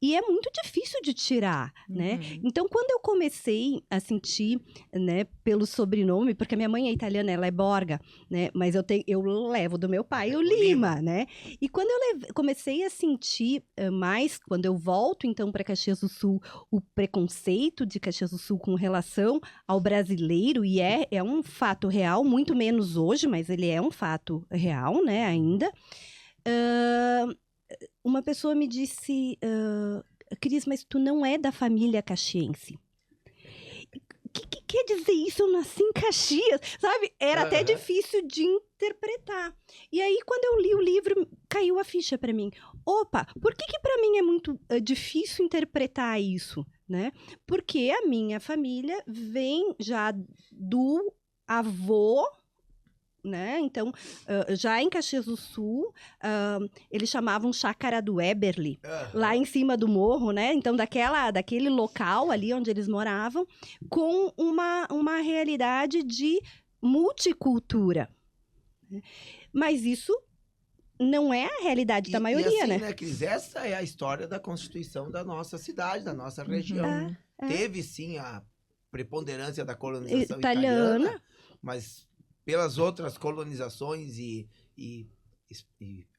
e é muito difícil de tirar, né? Então, quando eu comecei a sentir, né, pelo sobrenome, porque a minha mãe é italiana, ela é Borga, né? Mas eu levo do meu pai o Lima, né? E quando eu comecei a sentir mais, quando eu volto então para Caxias do Sul, o preconceito de Caxias do Sul com relação ao brasileiro, e é um fato real, muito menos hoje, mas ele é um fato real, né, ainda. Uma pessoa me disse, Cris, mas tu não é da família caxiense. O que quer dizer isso? Eu nasci em Caxias, sabe? Era até difícil de interpretar. E aí, quando eu li o livro, caiu a ficha para mim. Opa, por que para mim é muito difícil interpretar isso, né? Porque a minha família vem já do avô, né? Então, já em Caxias do Sul, eles chamavam Chácara do Eberly, lá em cima do morro, né? Então, daquele local ali onde eles moravam, com uma realidade de multicultura. Mas isso não é a realidade da maioria, assim, né? Cris, essa é a história da constituição da nossa cidade, da nossa região. Teve, sim, a preponderância da colonização italiana, mas pelas outras colonizações e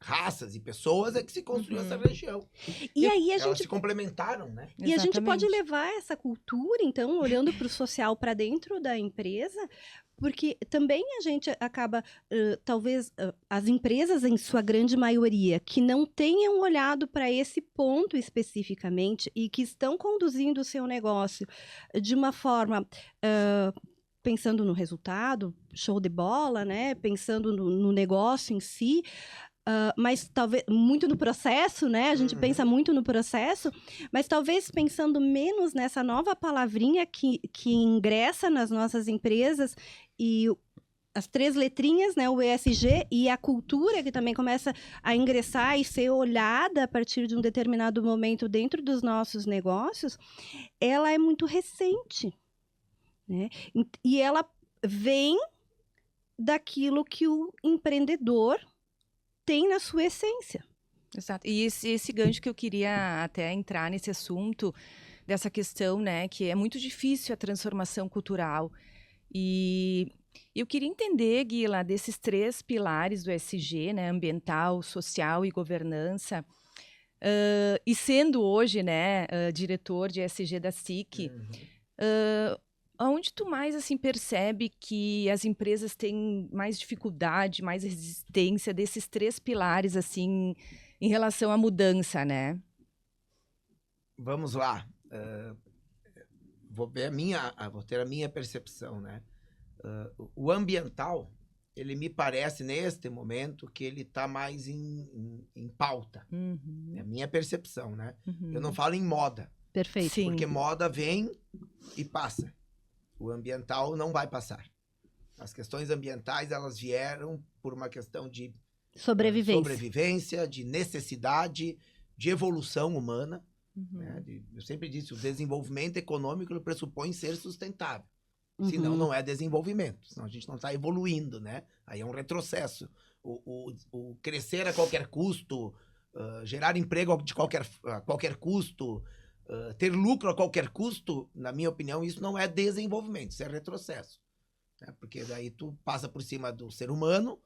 raças e pessoas é que se construiu essa região. E aí elas se complementaram, né? E a gente pode levar essa cultura, então, olhando para o social para dentro da empresa, porque também a gente acaba, talvez, as empresas, em sua grande maioria, que não tenham olhado para esse ponto especificamente e que estão conduzindo o seu negócio de uma forma... pensando no resultado, show de bola, né? Pensando no negócio em si, mas talvez muito no processo, né? A gente pensa muito no processo, mas talvez pensando menos nessa nova palavrinha que ingressa nas nossas empresas e as 3 letrinhas, né? O ESG e a cultura que também começa a ingressar e ser olhada a partir de um determinado momento dentro dos nossos negócios, ela é muito recente. Né? E ela vem daquilo que o empreendedor tem na sua essência. Exato. E esse gancho que eu queria até entrar nesse assunto, dessa questão, né, que é muito difícil a transformação cultural. E eu queria entender, Guila, desses 3 pilares do ESG, né, ambiental, social e governança, e sendo hoje, né, diretor de ESG da SIC, aonde tu mais assim percebe que as empresas têm mais dificuldade, mais resistência desses 3 pilares assim em relação à mudança, né? Vamos lá. Vou ter a minha percepção, né? O ambiental, ele me parece neste momento que ele está mais em pauta. É a minha percepção, né? Eu não falo em moda. Perfeito. Sim. Porque moda vem e passa. O ambiental não vai passar. As questões ambientais, elas vieram por uma questão de sobrevivência, de necessidade, de evolução humana. Né? Eu sempre disse, o desenvolvimento econômico ele pressupõe ser sustentável. Senão não é desenvolvimento. Senão a gente não está evoluindo, né? Aí é um retrocesso. O crescer a qualquer custo, gerar emprego a qualquer custo, ter lucro a qualquer custo, na minha opinião, isso não é desenvolvimento, isso é retrocesso. Né? Porque daí tu passa por cima do ser humano,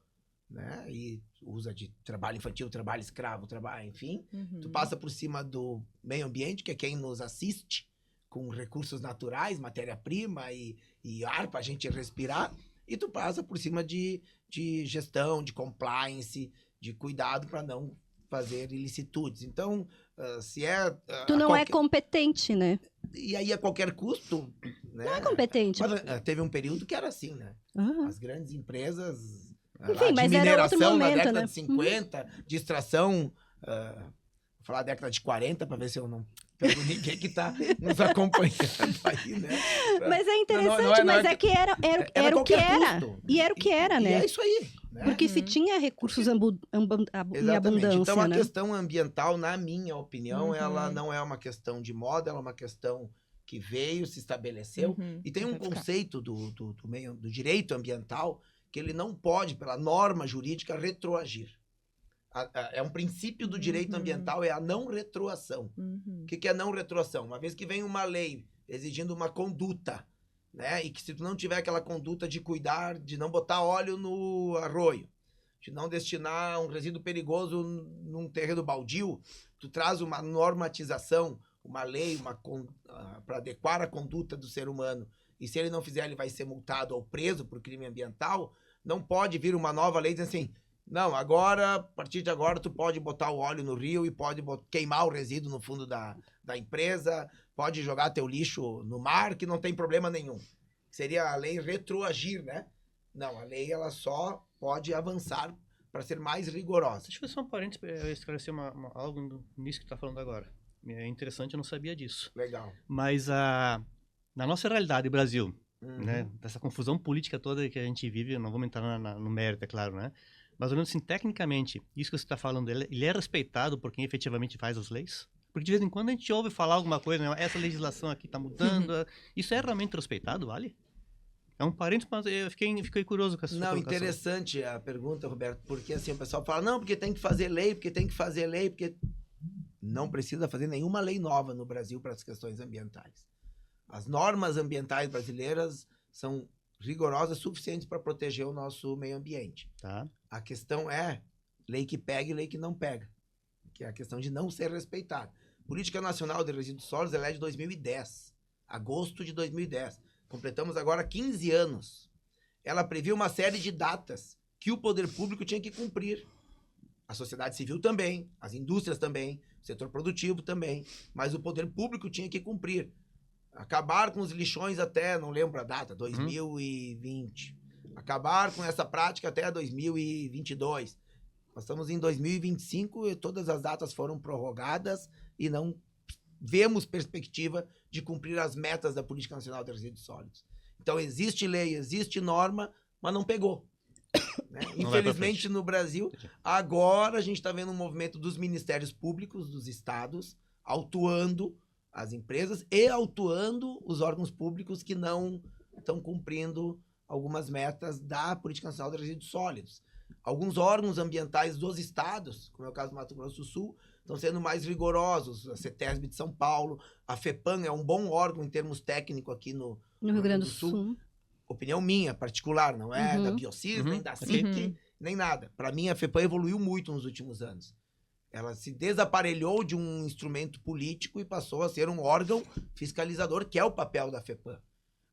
né? E usa de trabalho infantil, trabalho escravo, enfim. Tu passa por cima do meio ambiente, que é quem nos assiste, com recursos naturais, matéria-prima e ar para a gente respirar, e tu passa por cima de gestão, de compliance, de cuidado para não fazer ilicitudes. Então, se é... tu não é competente, né? E aí, a qualquer custo... Né? Não é competente. Mas, teve um período que era assim, né? As grandes empresas... Enfim, mas de mineração era outro momento, na década né? de 50, de extração... vou falar década de 40, para ver se eu não pelo ninguém que está nos acompanhando aí, né? Mas é interessante, mas é que era o que era. Custo. E era o que era, E né? é isso aí. Né? Porque se tinha recursos em abundância, Então, a né? questão ambiental, na minha opinião, Uhum. ela não é uma questão de moda, ela é uma questão que veio, se estabeleceu. Uhum. E tem um Vai ficar. conceito do direito ambiental que ele não pode, pela norma jurídica, retroagir. É um princípio do direito Uhum. ambiental, é a não retroação. Uhum. O que é não retroação? Uma vez que vem uma lei exigindo uma conduta, né? E que se tu não tiver aquela conduta de cuidar, de não botar óleo no arroio, de não destinar um resíduo perigoso num terreno baldio, tu traz uma normatização, uma lei, para adequar a conduta do ser humano. E se ele não fizer, ele vai ser multado ou preso por crime ambiental. Não pode vir uma nova lei dizendo assim, não, agora, a partir de agora, tu pode botar o óleo no rio e pode queimar o resíduo no fundo da empresa, pode jogar teu lixo no mar, que não tem problema nenhum. Seria a lei retroagir, né? Não, a lei ela só pode avançar para ser mais rigorosa. Deixa eu fazer só um parênteses para esclarecer algo nisso que tu está falando agora. É interessante, eu não sabia disso. Legal. Mas na nossa realidade, Brasil, Uhum. né, dessa confusão política toda que a gente vive, não vamos entrar no mérito, é claro, né? Mas olhando assim, tecnicamente, isso que você está falando, ele é respeitado por quem efetivamente faz as leis? Porque de vez em quando a gente ouve falar alguma coisa, né? Essa legislação aqui está mudando. Isso é realmente respeitado, vale? É um parênteses, mas eu fiquei curioso com essa sua Não, colocação. interessante a pergunta, Roberto, porque assim, o pessoal fala, não, porque tem que fazer lei, porque não precisa fazer nenhuma lei nova no Brasil para as questões ambientais. As normas ambientais brasileiras são rigorosas, suficientes para proteger o nosso meio ambiente. Tá. A questão é lei que pega e lei que não pega, que é a questão de não ser respeitada. Política Nacional de Resíduos Sólidos, ela é de 2010, agosto de 2010. Completamos agora 15 anos. Ela previa uma série de datas que o poder público tinha que cumprir. A sociedade civil também, as indústrias também, o setor produtivo também, mas o poder público tinha que cumprir. Acabar com os lixões até, não lembro a data, 2020. Acabar com essa prática até 2022. Nós estamos em 2025 e todas as datas foram prorrogadas e não vemos perspectiva de cumprir as metas da Política Nacional de Resíduos Sólidos. Então, existe lei, existe norma, mas não pegou. Né? Infelizmente, no Brasil, agora a gente está vendo um movimento dos ministérios públicos, dos estados, autuando as empresas e autuando os órgãos públicos que não estão cumprindo algumas metas da Política Nacional de Resíduos Sólidos. Alguns órgãos ambientais dos estados, como é o caso do Mato Grosso do Sul, estão sendo mais rigorosos. A CETESB de São Paulo, a FEPAM é um bom órgão em termos técnicos aqui no Rio Grande do Sul. Opinião minha, particular, não é da Biocis, nem da SIC, nem nada. Para mim, a FEPAM evoluiu muito nos últimos anos. Ela se desaparelhou de um instrumento político e passou a ser um órgão fiscalizador, que é o papel da FEPAM.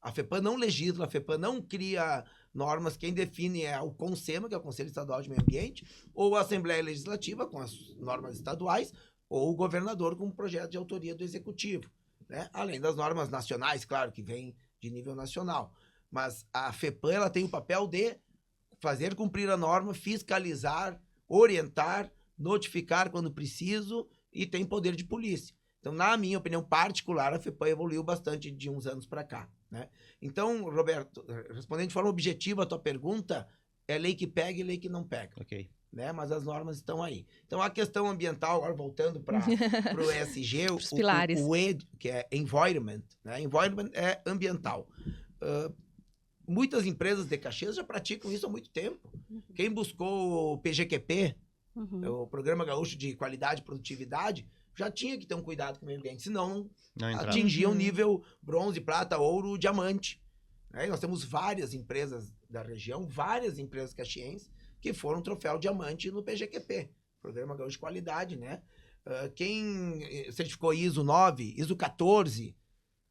A FEPAM não legisla, a FEPAM não cria normas, quem define é o CONSEMA, que é o Conselho Estadual de Meio Ambiente, ou a Assembleia Legislativa, com as normas estaduais, ou o governador com um projeto de autoria do Executivo. Né? Além das normas nacionais, claro, que vem de nível nacional. Mas a FEPAM ela tem o papel de fazer cumprir a norma, fiscalizar, orientar, notificar quando preciso e tem poder de polícia. Então, na minha opinião particular, a FEPAM evoluiu bastante de uns anos para cá. Né? Então, Roberto, respondendo de forma objetiva a tua pergunta, é lei que pega e lei que não pega. Ok. Né? Mas as normas estão aí. Então, a questão ambiental, agora voltando para o ESG, os pilares. O E, que é Environment, né? Environment é ambiental. Muitas empresas de Caxias já praticam isso há muito tempo. Quem buscou o PGQP, o Programa Gaúcho de Qualidade e Produtividade, já tinha que ter um cuidado com o meio ambiente, senão não atingia o nível bronze, prata, ouro, diamante. Né? Nós temos várias empresas da região, várias empresas caxienses, que foram troféu diamante no PGQP, Programa Gaúcho de Qualidade, né? Quem certificou ISO 9, ISO 14,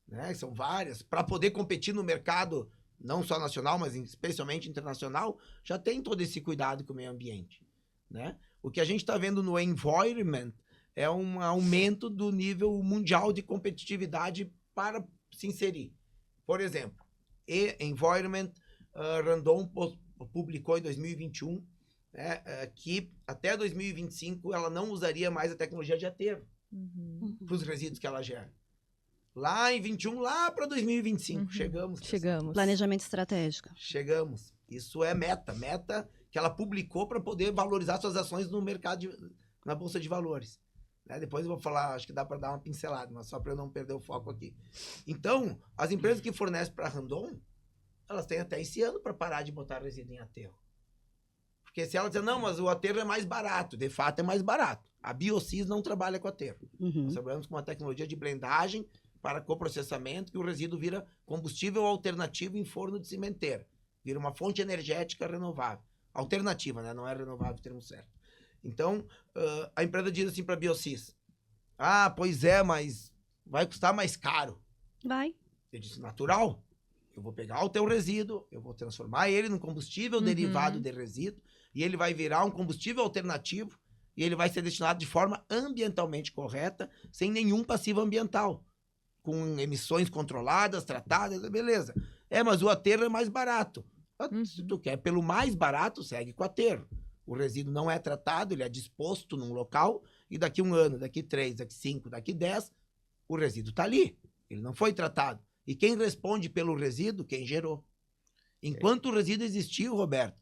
né? São várias, para poder competir no mercado, não só nacional, mas especialmente internacional, já tem todo esse cuidado com o meio ambiente. Né? O que a gente está vendo no environment é um aumento do nível mundial de competitividade para se inserir. Por exemplo, Environment Randon publicou em 2021 que até 2025 ela não usaria mais a tecnologia de aterro. para os resíduos que ela gera. Lá em 21, lá para 2025. Chegamos. pessoal. Chegamos. Planejamento estratégico. Chegamos. Isso é meta que ela publicou para poder valorizar suas ações no mercado, na Bolsa de Valores. Né? Depois eu vou falar, acho que dá para dar uma pincelada, mas só para eu não perder o foco aqui. Então, as empresas que fornecem para a Randon, elas têm até esse ano para parar de botar resíduo em aterro. Porque se ela dizer, não, mas o aterro é mais barato, de fato é mais barato. A Biocis não trabalha com aterro. Nós trabalhamos com uma tecnologia de blendagem para coprocessamento, que o resíduo vira combustível alternativo em forno de cimenteira. Vira uma fonte energética renovável. Alternativa, né? Não é renovável o termo certo. Então, a empresa diz assim para a Biocis, pois é, mas vai custar mais caro. Vai. Eu disse, natural. Eu vou pegar o teu resíduo, eu vou transformar ele num combustível derivado de resíduo, e ele vai virar um combustível alternativo, e ele vai ser destinado de forma ambientalmente correta, sem nenhum passivo ambiental, com emissões controladas, tratadas, beleza. Mas o aterro é mais barato. Se tu quer pelo mais barato, segue com o aterro. O resíduo não é tratado, ele é disposto num local, e daqui 1 ano, daqui 3, daqui 5, daqui 10, o resíduo está ali. Ele não foi tratado. E quem responde pelo resíduo? Quem gerou. Enquanto o resíduo existiu, Roberto,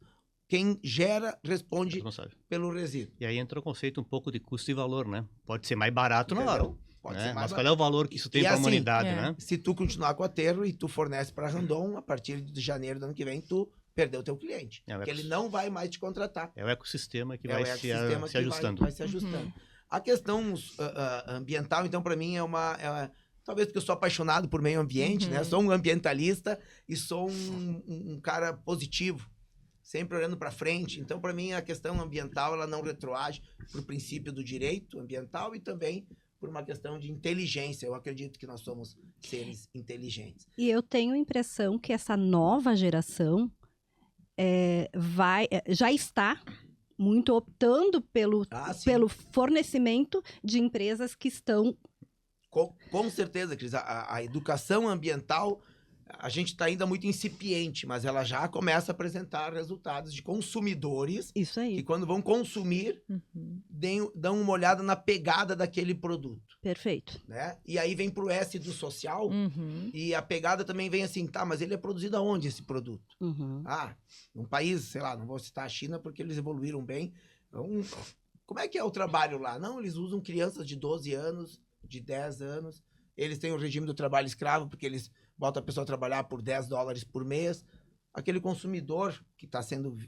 quem gera responde pelo resíduo. E aí entra o conceito um pouco de custo e valor, né? Pode ser mais barato na hora. Pode né? ser mais Mas barato. qual é o valor que isso tem para a humanidade, né? Se tu continuar com o aterro e tu fornece para a Randon, a partir de janeiro do ano que vem, tu perdeu o teu cliente. Porque ele não vai mais te contratar. É o ecossistema que vai se que ajustando. Vai se ajustando. A questão ambiental, então, para mim, talvez porque eu sou apaixonado por meio ambiente, né? Sou um ambientalista e sou um cara positivo, sempre olhando para frente. Então, para mim, a questão ambiental, ela não retroage para o princípio do direito ambiental e também por uma questão de inteligência. Eu acredito que nós somos seres inteligentes. E eu tenho a impressão que essa nova geração já está muito optando pelo fornecimento de empresas que estão... Com certeza, Cris. A educação ambiental, a gente está ainda muito incipiente, mas ela já começa a apresentar resultados de consumidores Isso aí. que, quando vão consumir, dão uma olhada na pegada daquele produto. Perfeito. Né? E aí vem pro S do social, e a pegada também vem assim, mas ele é produzido aonde esse produto? Num país, sei lá, não vou citar a China porque eles evoluíram bem. Como é que é o trabalho lá? Não, eles usam crianças de 12 anos, de 10 anos. Eles têm o regime do trabalho escravo, porque eles botam a pessoa a trabalhar por $10 por mês. Aquele consumidor que está sendo...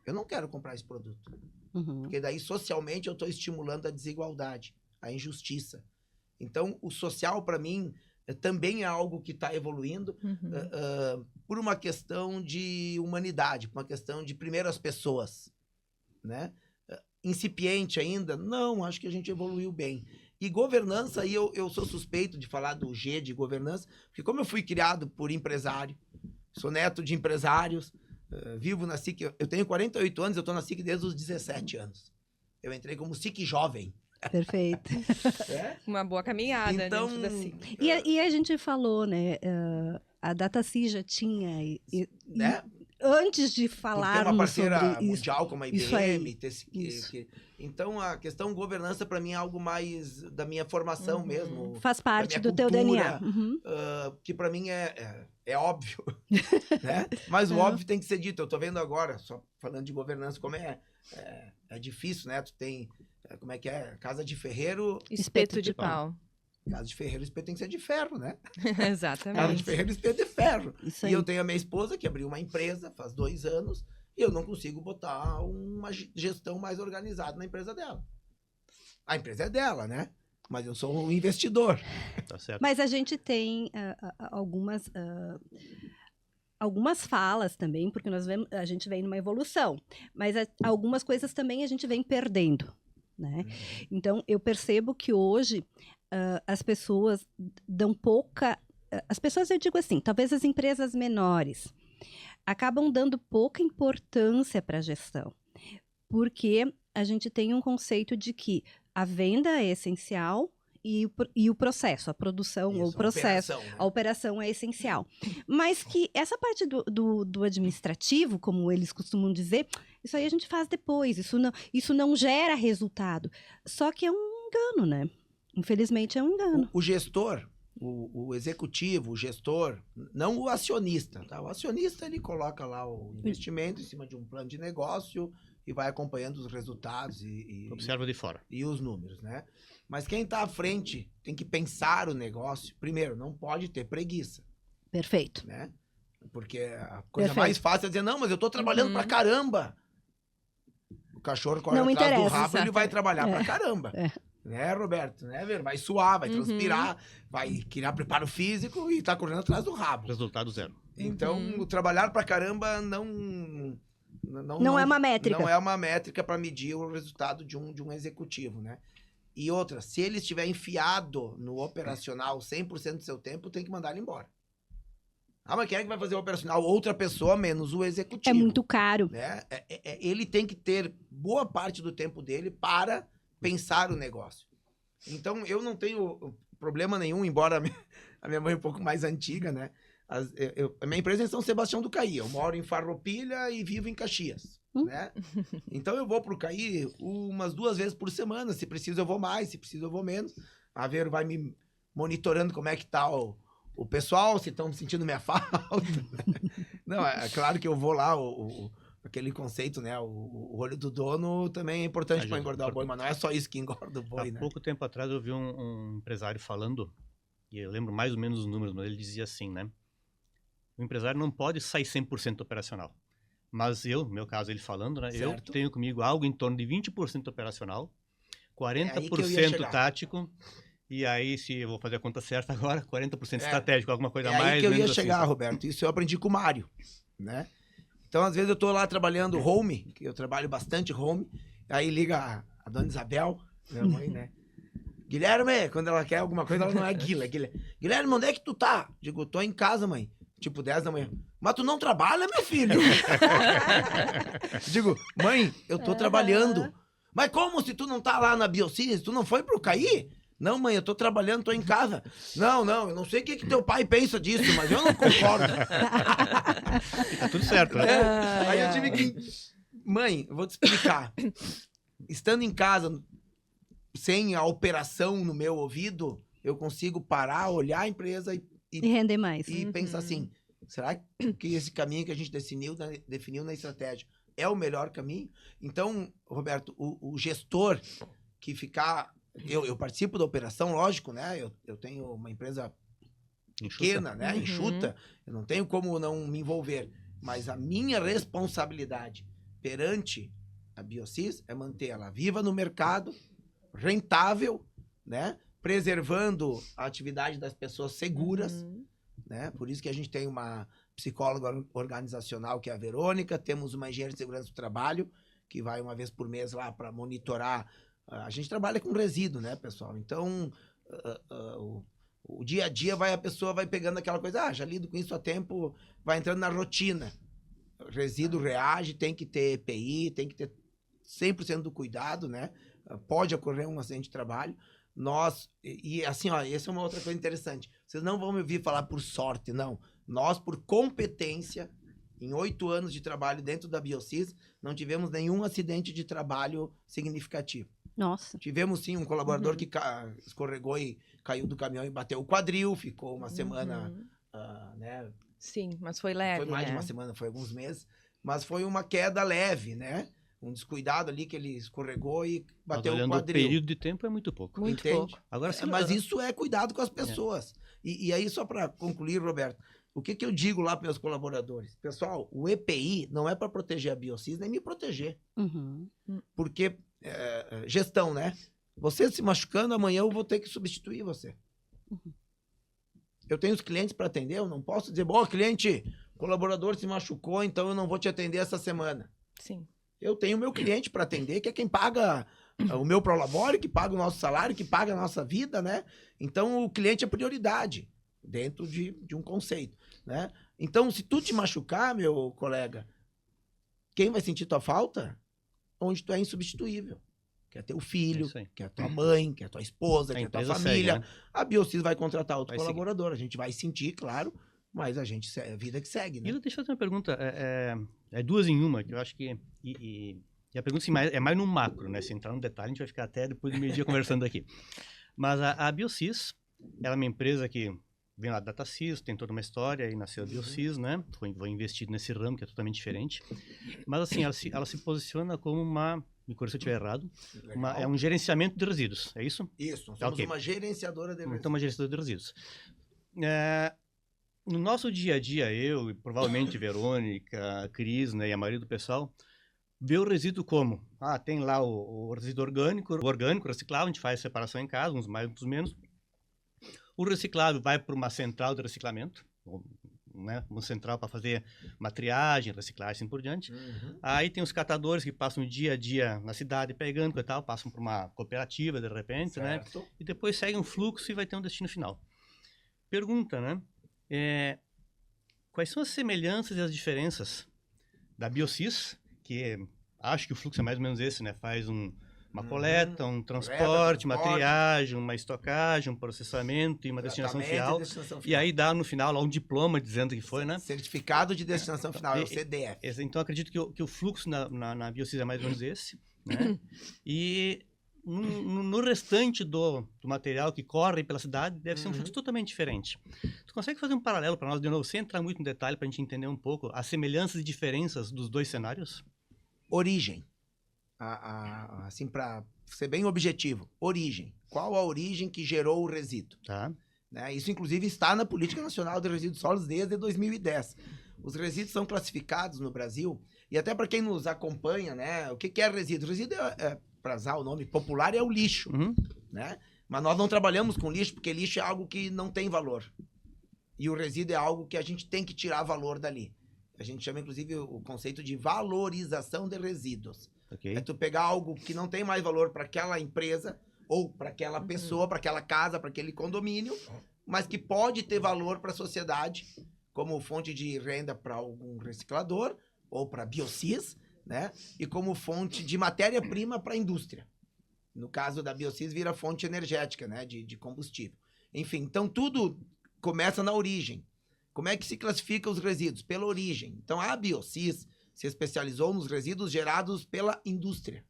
eu não quero comprar esse produto. Porque daí, socialmente, eu estou estimulando a desigualdade, a injustiça. Então, o social, para mim, também é algo que está evoluindo por uma questão de humanidade, por uma questão de, primeiro, as pessoas. Né? Incipiente ainda? Não, acho que a gente evoluiu bem. E governança, aí eu sou suspeito de falar do G de governança, porque como eu fui criado por empresário, sou neto de empresários, vivo na SIC, eu tenho 48 anos, eu estou na SIC desde os 17 anos. Eu entrei como SIC jovem. Perfeito. Uma boa caminhada então, dentro da SIC. E a gente falou, né, a DataSea já tinha... né? Antes de falarmos uma parceira sobre mundial como a isso IBM. aí. Então, a questão governança, para mim, é algo mais da minha formação mesmo. Faz parte do cultura, teu DNA. Que para mim é óbvio. Né? Mas o óbvio tem que ser dito. Eu estou vendo agora, só falando de governança, como é difícil, né? Tu tem, como é que é? Casa de ferreiro... Espeto de pau. Casa de ferreiro, o espeto tem que ser de ferro, né? Exatamente. Casa de ferreiro, espeto de ferro. Isso E aí. eu tenho a minha esposa que abriu uma empresa faz 2 anos e eu não consigo botar uma gestão mais organizada na empresa dela. A empresa é dela, né? Mas eu sou um investidor. Tá certo. Mas a gente tem algumas falas também, porque a gente vem numa evolução. Mas algumas coisas também a gente vem perdendo. Né? Então, eu percebo que hoje as pessoas dão pouca... As pessoas, eu digo assim, talvez as empresas menores acabam dando pouca importância para a gestão, porque a gente tem um conceito de que a venda é essencial e o processo, a produção, Isso, ou o processo, operação, né? a operação é essencial. Mas que essa parte do administrativo, como eles costumam dizer, isso aí a gente faz depois, isso não gera resultado. Só que é um engano, né? Infelizmente é um engano. O gestor, o executivo, o gestor, não o acionista, tá? O acionista, ele coloca lá o investimento em cima de um plano de negócio e vai acompanhando os resultados Observa de fora. e os números, né? Mas quem está à frente tem que pensar o negócio. Primeiro, não pode ter preguiça, Perfeito. né? Porque a coisa Perfeito. mais fácil é dizer, não, mas eu tô trabalhando pra caramba. O cachorro corre Não atrás do interessa. rabo, ele vai trabalhar pra caramba. É. Né, Roberto? Né, Ver? Vai suar, vai transpirar, vai criar preparo físico e tá correndo atrás do rabo. Resultado zero. Então, o trabalhar pra caramba não Não é uma métrica. Não é uma métrica para medir o resultado de um executivo, né? E outra, se ele estiver enfiado no operacional 100% do seu tempo, tem que mandar ele embora. Ah, mas quem é que vai fazer o operacional? Outra pessoa menos o executivo. É muito caro. Né? Ele tem que ter boa parte do tempo dele para pensar o negócio. Então, eu não tenho problema nenhum, embora a minha mãe é um pouco mais antiga, né? A minha empresa é em São Sebastião do Caí. Eu moro em Farroupilha e vivo em Caxias, né? Então, eu vou pro Caí umas 2 vezes por semana. Se preciso, eu vou mais. Se preciso, eu vou menos. A Ver vai me monitorando como é que tá o pessoal, se estão sentindo minha falta. Não, é claro que eu vou lá, aquele conceito, né? O olho do dono também é importante para engordar o boi, mas não é só isso que engorda o boi, Há né? pouco tempo atrás eu vi um empresário falando, e eu lembro mais ou menos os números, mas ele dizia assim, né? O empresário não pode sair 100% operacional. Mas eu, no meu caso, ele falando, né? Certo. Eu tenho comigo algo em torno de 20% operacional, aí que eu ia 40% chegar. tático, e aí, se eu vou fazer a conta certa agora, 40% estratégico, alguma coisa É a mais. aí que eu ia menos chegar, assim. Roberto. Isso eu aprendi com o Mário, né? Então, às vezes, eu tô lá trabalhando home, que eu trabalho bastante home, aí liga a dona Isabel, minha mãe, né? Guilherme, quando ela quer alguma coisa, ela não é Guila, é Guilherme. Guilherme, onde é que tu tá? Digo, tô em casa, mãe. Tipo, 10 da manhã. Mas tu não trabalha, meu filho? Digo, mãe, eu tô trabalhando. Mas como se tu não tá lá na Biocis? Tu não foi pro Caí? Não, mãe, eu tô trabalhando, tô em casa. Não, eu não sei o que teu pai pensa disso, mas eu não concordo. Tá tudo certo, né? Aí eu tive que... Mãe, eu vou te explicar. Estando em casa, sem a operação no meu ouvido, eu consigo parar, olhar a empresa E render mais. e pensar assim, será que esse caminho que a gente definiu na estratégia é o melhor caminho? Então, Roberto, o gestor que ficar... Eu participo da operação, lógico, né? Eu tenho uma empresa pequena, né? Enxuta. Eu não tenho como não me envolver. Mas a minha responsabilidade perante a Biocis é manter ela viva no mercado, rentável, né? Preservando a atividade das pessoas seguras, né? Por isso que a gente tem uma psicóloga organizacional, que é a Verônica, temos uma engenheira de segurança do trabalho, que vai uma vez por mês lá para monitorar. A gente trabalha com resíduo, né, pessoal? Então, o dia a dia a pessoa vai pegando aquela coisa, já lido com isso há tempo, vai entrando na rotina. O resíduo reage, tem que ter EPI, tem que ter 100% do cuidado, né? Pode ocorrer um acidente de trabalho. E assim, ó, essa é uma outra coisa interessante. Vocês não vão me ouvir falar por sorte, não. Nós, por competência, em 8 anos de trabalho dentro da Biocis, não tivemos nenhum acidente de trabalho significativo. Nossa. Tivemos, sim, um colaborador que escorregou e caiu do caminhão e bateu o quadril, ficou uma semana, né? Sim, mas foi leve, Foi mais de né? uma semana, foi alguns meses. Mas foi uma queda leve, né? Um descuidado ali que ele escorregou e bateu o Olhando quadril. o período de tempo é muito pouco. Muito Entende? pouco. Agora, sim, Mas isso é cuidado com as pessoas. E aí, só para concluir, Roberto, o que eu digo lá para meus colaboradores? Pessoal, o EPI não é para proteger a Biocis, nem me proteger. Uhum. Porque, gestão, né? Você se machucando, amanhã eu vou ter que substituir você. Eu tenho os clientes para atender, eu não posso dizer, cliente, colaborador se machucou, então eu não vou te atender essa semana. Sim. Eu tenho o meu cliente para atender, que é quem paga o meu prolabore, que paga o nosso salário, que paga a nossa vida, né? Então, o cliente é prioridade dentro de um conceito, né? Então, se tu te machucar, meu colega, quem vai sentir tua falta? Onde tu é insubstituível. Quer teu filho, quer tua mãe, quer tua esposa, quer tua família. Segue, né? A Biocis vai contratar outro Vai colaborador. A gente vai sentir, claro, mas a vida que segue, né? E deixa eu fazer uma pergunta. É 2 em 1, que eu acho que... E a pergunta assim, é mais no macro, né? Se entrar no detalhe, a gente vai ficar até depois do meio-dia conversando aqui. Mas a Biocis, ela é uma empresa que vem lá da DataSys, tem toda uma história, e nasceu a Biocis, né? Foi investido nesse ramo, que é totalmente diferente. Mas, assim, ela se posiciona como uma, me corrija se eu estiver errado, é um gerenciamento de resíduos, é isso? Isso, nós somos uma gerenciadora de resíduos. Então, uma gerenciadora de resíduos. No nosso dia a dia, eu e provavelmente Verônica, Cris, né, e a maioria do pessoal, vê o resíduo como? Tem lá o resíduo orgânico, reciclável, a gente faz separação em casa, uns mais, uns menos. O reciclável vai para uma central de reciclamento, né? Uma central para fazer uma triagem, reciclagem, assim por diante. Aí tem os catadores que passam o dia a dia na cidade pegando e tal, passam para uma cooperativa de repente, certo, né? E depois segue um fluxo e vai ter um destino final. Pergunta, né? Quais são as semelhanças e as diferenças da Biocis, que acho que o fluxo é mais ou menos esse, né? Faz uma coleta, um transporte, uma triagem, uma estocagem, um processamento e uma destinação final. E aí dá no final lá um diploma dizendo que foi, né? Certificado de destinação final, é o CDF. Então, acredito que o fluxo na Biocis é mais ou menos esse, né? E no restante do material que corre pela cidade, deve ser um fluxo totalmente diferente. Tu consegue fazer um paralelo para nós, de novo, sem entrar muito no detalhe, para a gente entender um pouco as semelhanças e diferenças dos dois cenários? Origem. Assim, para ser bem objetivo, origem. Qual a origem que gerou o resíduo? Tá. Né? Isso, inclusive, está na Política Nacional de Resíduos Sólidos desde 2010. Os resíduos são classificados no Brasil, e até para quem nos acompanha, né? O que é resíduo? Resíduo para usar o nome popular, é o lixo. Né? Mas nós não trabalhamos com lixo, porque lixo é algo que não tem valor. E o resíduo é algo que a gente tem que tirar valor dali. A gente chama, inclusive, o conceito de valorização de resíduos. Okay. É tu pegar algo que não tem mais valor para aquela empresa, ou para aquela pessoa, para aquela casa, para aquele condomínio, mas que pode ter valor para a sociedade, como fonte de renda para algum reciclador, ou para Biocis, né? E como fonte de matéria-prima para a indústria. No caso da Biocis, vira fonte energética, né? De combustível. Enfim, então tudo começa na origem. Como é que se classifica os resíduos? Pela origem. Então, a Biocis se especializou nos resíduos gerados pela indústria.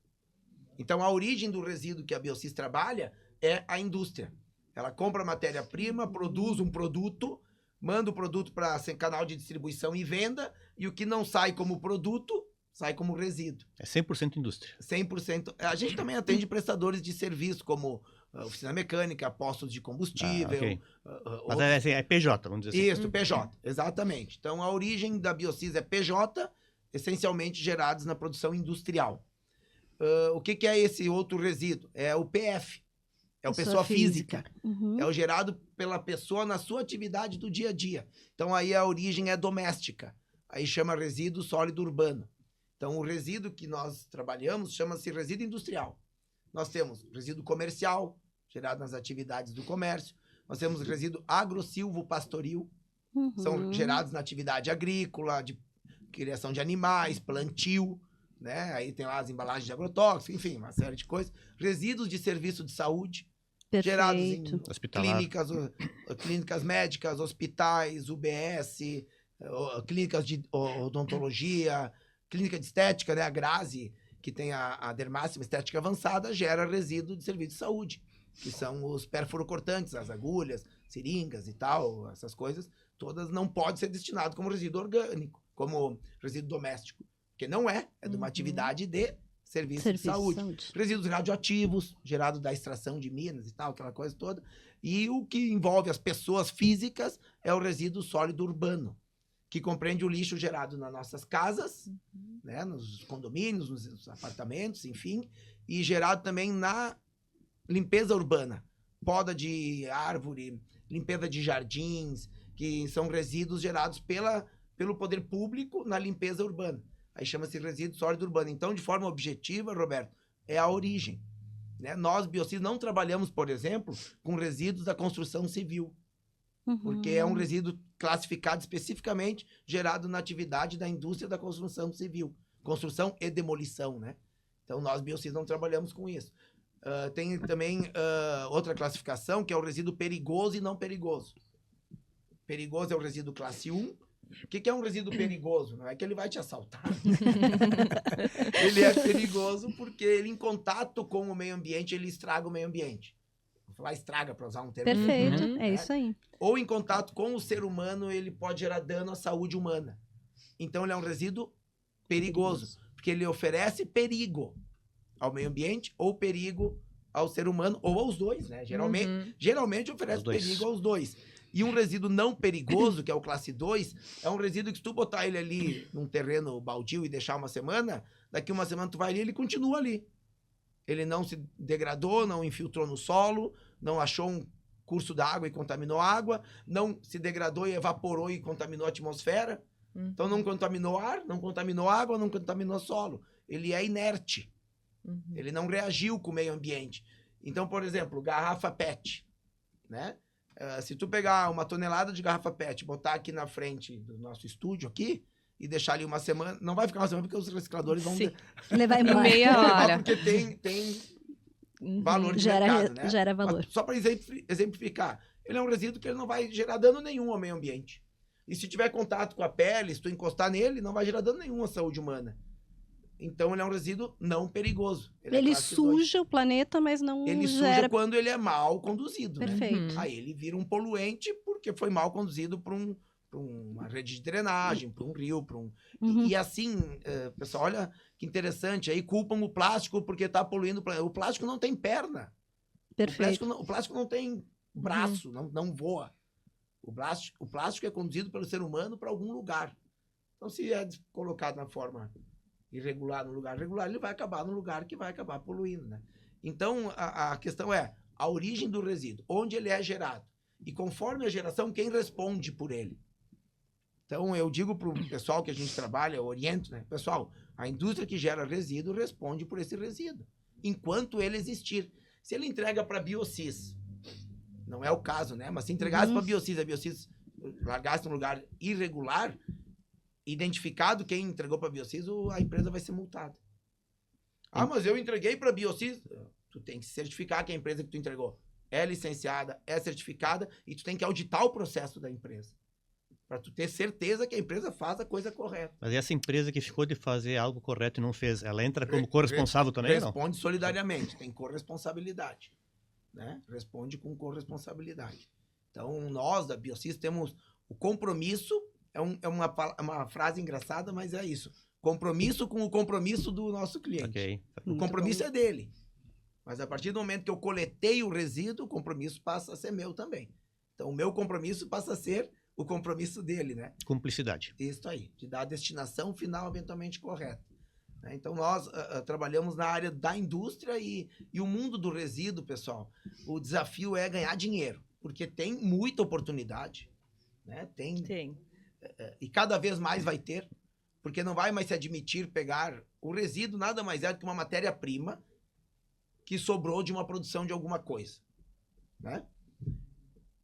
Então, a origem do resíduo que a Biocis trabalha é a indústria. Ela compra matéria-prima, produz um produto, manda o produto para canal de distribuição e venda, e o que não sai como produto, sai como resíduo. É 100% indústria. 100%. A gente também atende prestadores de serviço, como oficina mecânica, postos de combustível. Okay. Mas é PJ, vamos dizer assim. Isso, PJ, exatamente. Então, a origem da Biocis é PJ, essencialmente gerados na produção industrial. O que é esse outro resíduo? É o PF. É o pessoa física. É o gerado pela pessoa na sua atividade do dia a dia. Então, aí a origem é doméstica. Aí chama resíduo sólido urbano. Então, o resíduo que nós trabalhamos chama-se resíduo industrial. Nós temos resíduo comercial, gerado nas atividades do comércio. Nós temos resíduo agro-silvo-pastoril. São gerados na atividade agrícola, de criação de animais, plantio, né? Aí tem lá as embalagens de agrotóxicos, enfim, uma série de coisas. Resíduos de serviço de saúde, gerados em clínicas médicas, hospitais, UBS, clínicas de odontologia, clínica de estética, né? A Grazi, que tem a dermáxima estética avançada, gera resíduo de serviço de saúde, que são os perforocortantes, as agulhas, seringas e tal, essas coisas, todas não podem ser destinadas como resíduo orgânico, como resíduo doméstico, porque não é de uma atividade de serviço de saúde. Resíduos radioativos, gerado da extração de minas e tal, aquela coisa toda. E o que envolve as pessoas físicas é o resíduo sólido urbano, que compreende o lixo gerado nas nossas casas, né, nos condomínios, nos apartamentos, enfim, e gerado também na limpeza urbana, poda de árvore, limpeza de jardins, que são resíduos gerados pelo poder público na limpeza urbana. Aí chama-se resíduo sólido urbano. Então, de forma objetiva, Roberto, é a origem. Né? Nós, Biocis, não trabalhamos, por exemplo, com resíduos da construção civil, porque é um resíduo classificado especificamente gerado na atividade da indústria da construção civil. Construção e demolição, né? Então, nós, Biocis, não trabalhamos com isso. Tem também outra classificação, que é o resíduo perigoso e não perigoso. Perigoso é o resíduo classe 1. O que é um resíduo perigoso? Não é que ele vai te assaltar. Ele é perigoso porque ele, em contato com o meio ambiente, ele estraga o meio ambiente. falar estraga, para usar um termo. Perfeito, Uhum. é isso aí. Ou em contato com o ser humano, ele pode gerar dano à saúde humana. Então, ele é um resíduo perigoso, porque ele oferece perigo ao meio ambiente ou perigo ao ser humano, ou aos dois, né? Geralmente oferece Os dois. perigo aos dois. E um resíduo não perigoso, que é o classe 2, é um resíduo que se tu botar ele ali num terreno baldio e deixar uma semana, daqui uma semana tu vai ali, ele continua ali. Ele não se degradou, não infiltrou no solo, não achou um curso da água e contaminou a água, não se degradou e evaporou e contaminou a atmosfera. Então não contaminou ar, não contaminou água, não contaminou solo. Ele é inerte. Ele não reagiu com o meio ambiente. Então, por exemplo, garrafa PET, né? Se tu pegar uma tonelada de garrafa PET, botar aqui na frente do nosso estúdio aqui e deixar ali uma semana, não vai ficar uma semana porque os recicladores vão Levar embora. Meia hora. porque tem valor de mercado, né? Gera valor. Mas só para exemplificar, ele é um resíduo que ele não vai gerar dano nenhum ao meio ambiente. E se tiver contato com a pele, se tu encostar nele, não vai gerar dano nenhum à saúde humana. Então ele é um resíduo não perigoso. Ele é classe suja o planeta, mas não 2. Ele gera... suja quando ele é mal conduzido. Perfeito. Né? Aí ele vira um poluente porque foi mal conduzido para uma rede de drenagem, para um rio, para um... E assim, pessoal, olha que interessante, aí culpam o plástico porque está poluindo o planeta. O plástico não tem perna. Perfeito. O plástico não tem braço, não voa. O plástico é conduzido pelo ser humano para algum lugar. Então, se é colocado na forma irregular, no lugar regular, ele vai acabar no lugar que vai acabar poluindo, né? Então, a questão é a origem do resíduo, onde ele é gerado. E conforme a geração, quem responde por ele. Então, eu digo para o pessoal que a gente trabalha, eu oriento, né? Pessoal, a indústria que gera resíduo responde por esse resíduo, enquanto ele existir. Se ele entrega para a Biocis, não é o caso, né? Mas se entregasse para a Biocis largasse num lugar irregular, identificado quem entregou para a Biocis, a empresa vai ser multada. Ah, mas eu entreguei para a Biocis. Tu tem que certificar que a empresa que tu entregou é licenciada, é certificada, e tu tem que auditar o processo da empresa. Para tu ter certeza que a empresa faz a coisa correta. Mas essa empresa que ficou de fazer algo correto e não fez, ela entra como corresponsável também, não? Responde solidariamente, tem corresponsabilidade. Né? Responde com corresponsabilidade. Então, nós da Biocis temos o compromisso, é uma frase engraçada, mas é isso. Compromisso com o compromisso do nosso cliente. Ok. O compromisso é dele. Mas a partir do momento que eu coletei o resíduo, o compromisso passa a ser meu também. Então, o meu compromisso passa a ser o compromisso dele, né? Cumplicidade. Isso aí, de dar a destinação final eventualmente correta. Né? Então, nós trabalhamos na área da indústria e o mundo do resíduo, pessoal, o desafio é ganhar dinheiro, porque tem muita oportunidade, né? Tem. E cada vez mais vai ter, porque não vai mais se admitir pegar o resíduo, nada mais é do que uma matéria-prima que sobrou de uma produção de alguma coisa, né?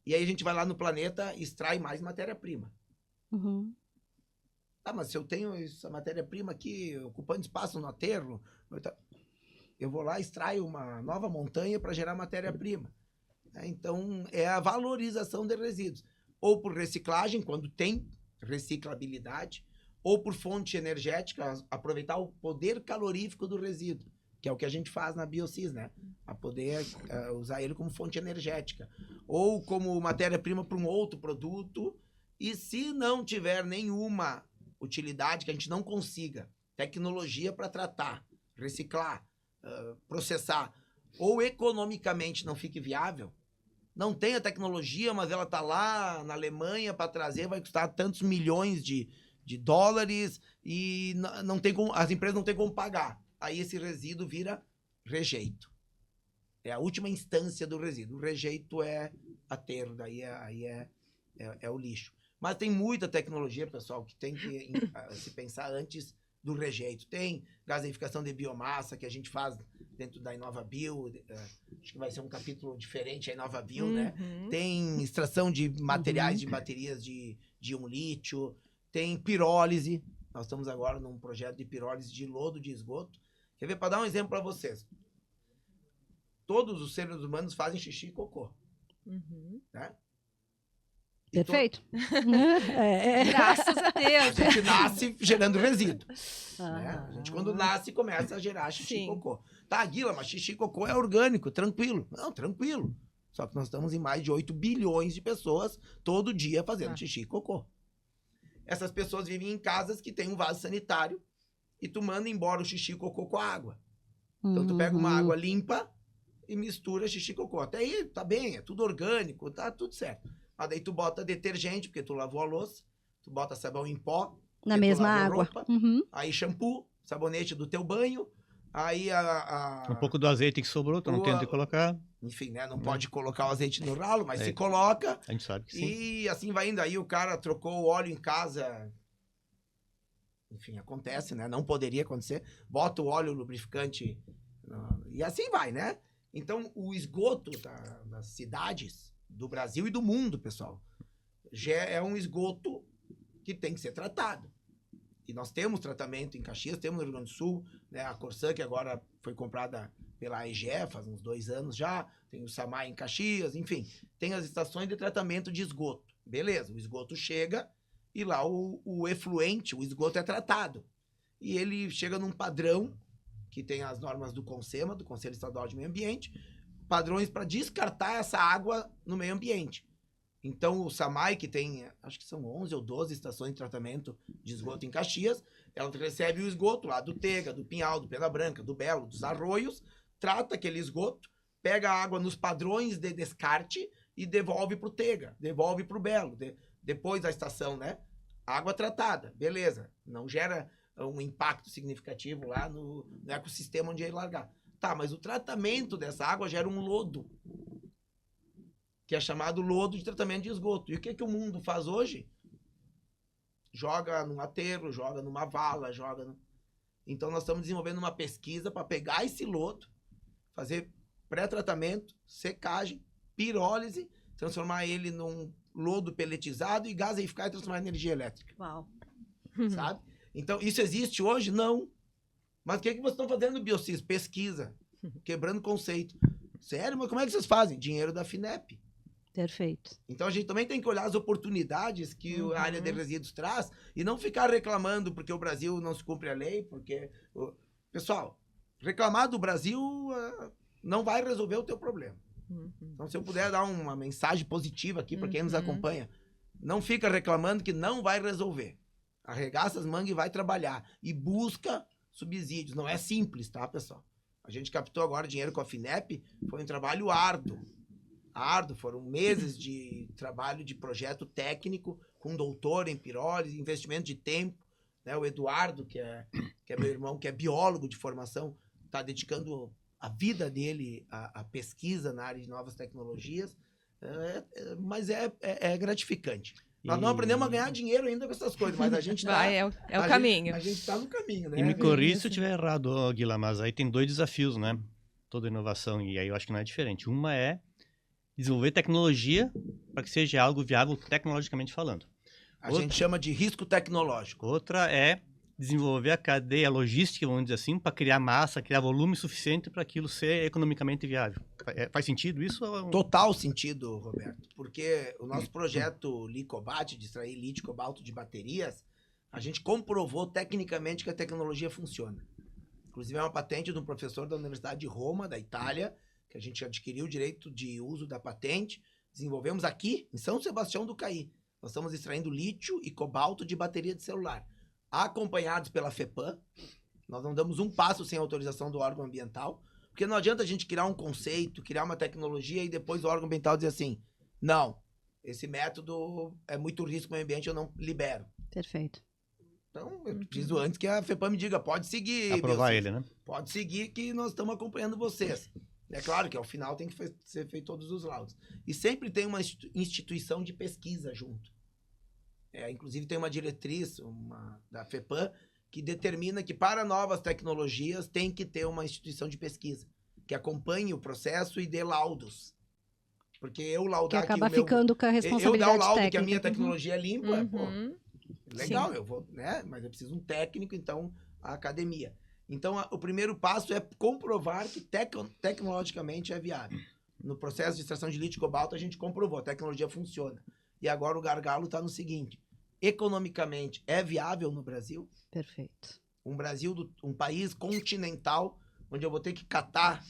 E aí a gente vai lá no planeta e extrai mais matéria-prima. Ah, mas se eu tenho essa matéria-prima aqui ocupando espaço no aterro, eu vou lá e extraio uma nova montanha para gerar matéria-prima. Então, é a valorização de resíduos. Ou por reciclagem, quando tem reciclabilidade, ou por fonte energética, aproveitar o poder calorífico do resíduo, que é o que a gente faz na Biocis, né? A poder usar ele como fonte energética. Ou como matéria-prima para um outro produto. E se não tiver nenhuma utilidade, que a gente não consiga tecnologia para tratar, reciclar, processar, ou economicamente não fique viável, não tem a tecnologia, mas ela está lá na Alemanha para trazer, vai custar tantos milhões de dólares e não tem como, as empresas não têm como pagar. Aí esse resíduo vira rejeito. É a última instância do resíduo. O rejeito é aterro, daí é o lixo. Mas tem muita tecnologia, pessoal, que tem que se pensar antes do rejeito. Tem gaseificação de biomassa que a gente faz dentro da InovaBio, acho que vai ser um capítulo diferente a InovaBio, né? Tem extração de materiais de baterias de íon lítio, tem pirólise. Nós estamos agora num projeto de pirólise de lodo de esgoto. Quer ver? Para dar um exemplo para vocês. Todos os seres humanos fazem xixi e cocô. Né? Perfeito. Graças a Deus. A gente nasce gerando resíduo. Né? A gente, quando nasce, começa a gerar xixi e Sim. cocô. Tá, Guila, mas xixi e cocô é orgânico, tranquilo. Não, tranquilo. Só que nós estamos em mais de 8 bilhões de pessoas todo dia fazendo xixi e cocô. Essas pessoas vivem em casas que tem um vaso sanitário e tu manda embora o xixi e cocô com a água. Então tu pega uma água limpa e mistura xixi e cocô. Até aí tá bem, é tudo orgânico, tá tudo certo. Mas daí tu bota detergente, porque tu lavou a louça, tu bota sabão em pó, Na mesma água. Roupa, aí shampoo, sabonete do teu banho, aí Um pouco do azeite que sobrou, tu não tenta colocar. Enfim, né? Não pode colocar o azeite no ralo, mas se coloca. A gente sabe que sim. E assim vai indo. Aí o cara trocou o óleo em casa. Enfim, acontece, né? Não poderia acontecer. Bota o óleo lubrificante. E assim vai, né? Então, o esgoto das cidades do Brasil e do mundo, pessoal, já é um esgoto que tem que ser tratado. E nós temos tratamento em Caxias, temos no Rio Grande do Sul, né? A Corsã, que agora foi comprada pela AEGE, faz uns 2 anos já, tem o SAMAI em Caxias, enfim, tem as estações de tratamento de esgoto. Beleza, o esgoto chega e lá o efluente, o esgoto é tratado. E ele chega num padrão, que tem as normas do CONSEMA, do Conselho Estadual de Meio Ambiente, padrões para descartar essa água no meio ambiente. Então, o SAMAI, que tem, acho que são 11 ou 12 estações de tratamento de esgoto em Caxias, ela recebe o esgoto lá do Tega, do Pinhal, do Pedra Branca, do Belo, dos Arroios, trata aquele esgoto, pega a água nos padrões de descarte e devolve para o Tega, devolve para o Belo, depois da estação, né? Água tratada, beleza. Não gera um impacto significativo lá no ecossistema onde ele largar. Tá, mas o tratamento dessa água gera um lodo, que é chamado lodo de tratamento de esgoto. E o que o mundo faz hoje? Joga num aterro, joga numa vala, Então, nós estamos desenvolvendo uma pesquisa para pegar esse lodo, fazer pré-tratamento, secagem, pirólise, transformar ele num lodo peletizado e gaseificar e transformar em energia elétrica. Uau. Sabe? Então, isso existe hoje? Não. Mas o que vocês estão fazendo no Biocis? Pesquisa. Quebrando conceito. Sério? Mas como é que vocês fazem? Dinheiro da FINEP. Perfeito. Então a gente também tem que olhar as oportunidades que a área de resíduos traz e não ficar reclamando porque o Brasil não se cumpre a lei, porque... Pessoal, reclamar do Brasil não vai resolver o teu problema. Então, se eu puder dar uma mensagem positiva aqui para quem nos acompanha, não fica reclamando que não vai resolver. Arregaça as mangas e vai trabalhar. E busca subsídios. Não é simples, tá, pessoal? A gente captou agora dinheiro com a FINEP, foi um trabalho árduo. Foram meses de trabalho de projeto técnico, com doutor em pirólise, investimento de tempo, né? O Eduardo, que é meu irmão, que é biólogo de formação, está dedicando a vida dele à pesquisa na área de novas tecnologias, mas é gratificante. Nós não aprendemos a ganhar dinheiro ainda com essas coisas, mas a gente está... É o caminho. A gente está no caminho, né? E me corrija se eu estiver errado, Guila, mas aí tem 2 desafios, né? Toda inovação, e aí eu acho que não é diferente. Uma é desenvolver tecnologia para que seja algo viável tecnologicamente falando. A gente chama de risco tecnológico. Outra é desenvolver a cadeia logística, vamos dizer assim, para criar massa, criar volume suficiente para aquilo ser economicamente viável. Faz sentido isso? Total sentido, Roberto. Porque o nosso projeto Licobat, de extrair lítio e cobalto de baterias, a gente comprovou tecnicamente que a tecnologia funciona. Inclusive é uma patente de um professor da Universidade de Roma, da Itália, que a gente adquiriu o direito de uso da patente, desenvolvemos aqui, em São Sebastião do Caí. Nós estamos extraindo lítio e cobalto de bateria de celular, acompanhados pela FEPAM. Nós não damos um passo sem autorização do órgão ambiental, porque não adianta a gente criar um conceito, criar uma tecnologia e depois o órgão ambiental dizer assim, não, esse método é muito risco para o meio ambiente, eu não libero. Perfeito. Então, eu preciso antes que a FEPAM me diga, pode seguir. Aprovar ele, né? Pode seguir que nós estamos acompanhando vocês. É claro que ao final tem que ser feito todos os laudos. E sempre tem uma instituição de pesquisa junto. Inclusive tem uma diretriz da FEPAM que determina que para novas tecnologias tem que ter uma instituição de pesquisa que acompanhe o processo e dê laudos. Porque eu laudar que acaba ficando com a responsabilidade eu dar o laudo técnica. Que a minha tecnologia é limpa, pô, legal, Sim. eu vou, né? Mas eu preciso de um técnico, então a academia. Então, o primeiro passo é comprovar que tecnologicamente é viável. No processo de extração de lítio e cobalto, a gente comprovou, a tecnologia funciona. E agora o gargalo está no seguinte, economicamente é viável no Brasil? Perfeito. Um país continental, onde eu vou ter que catar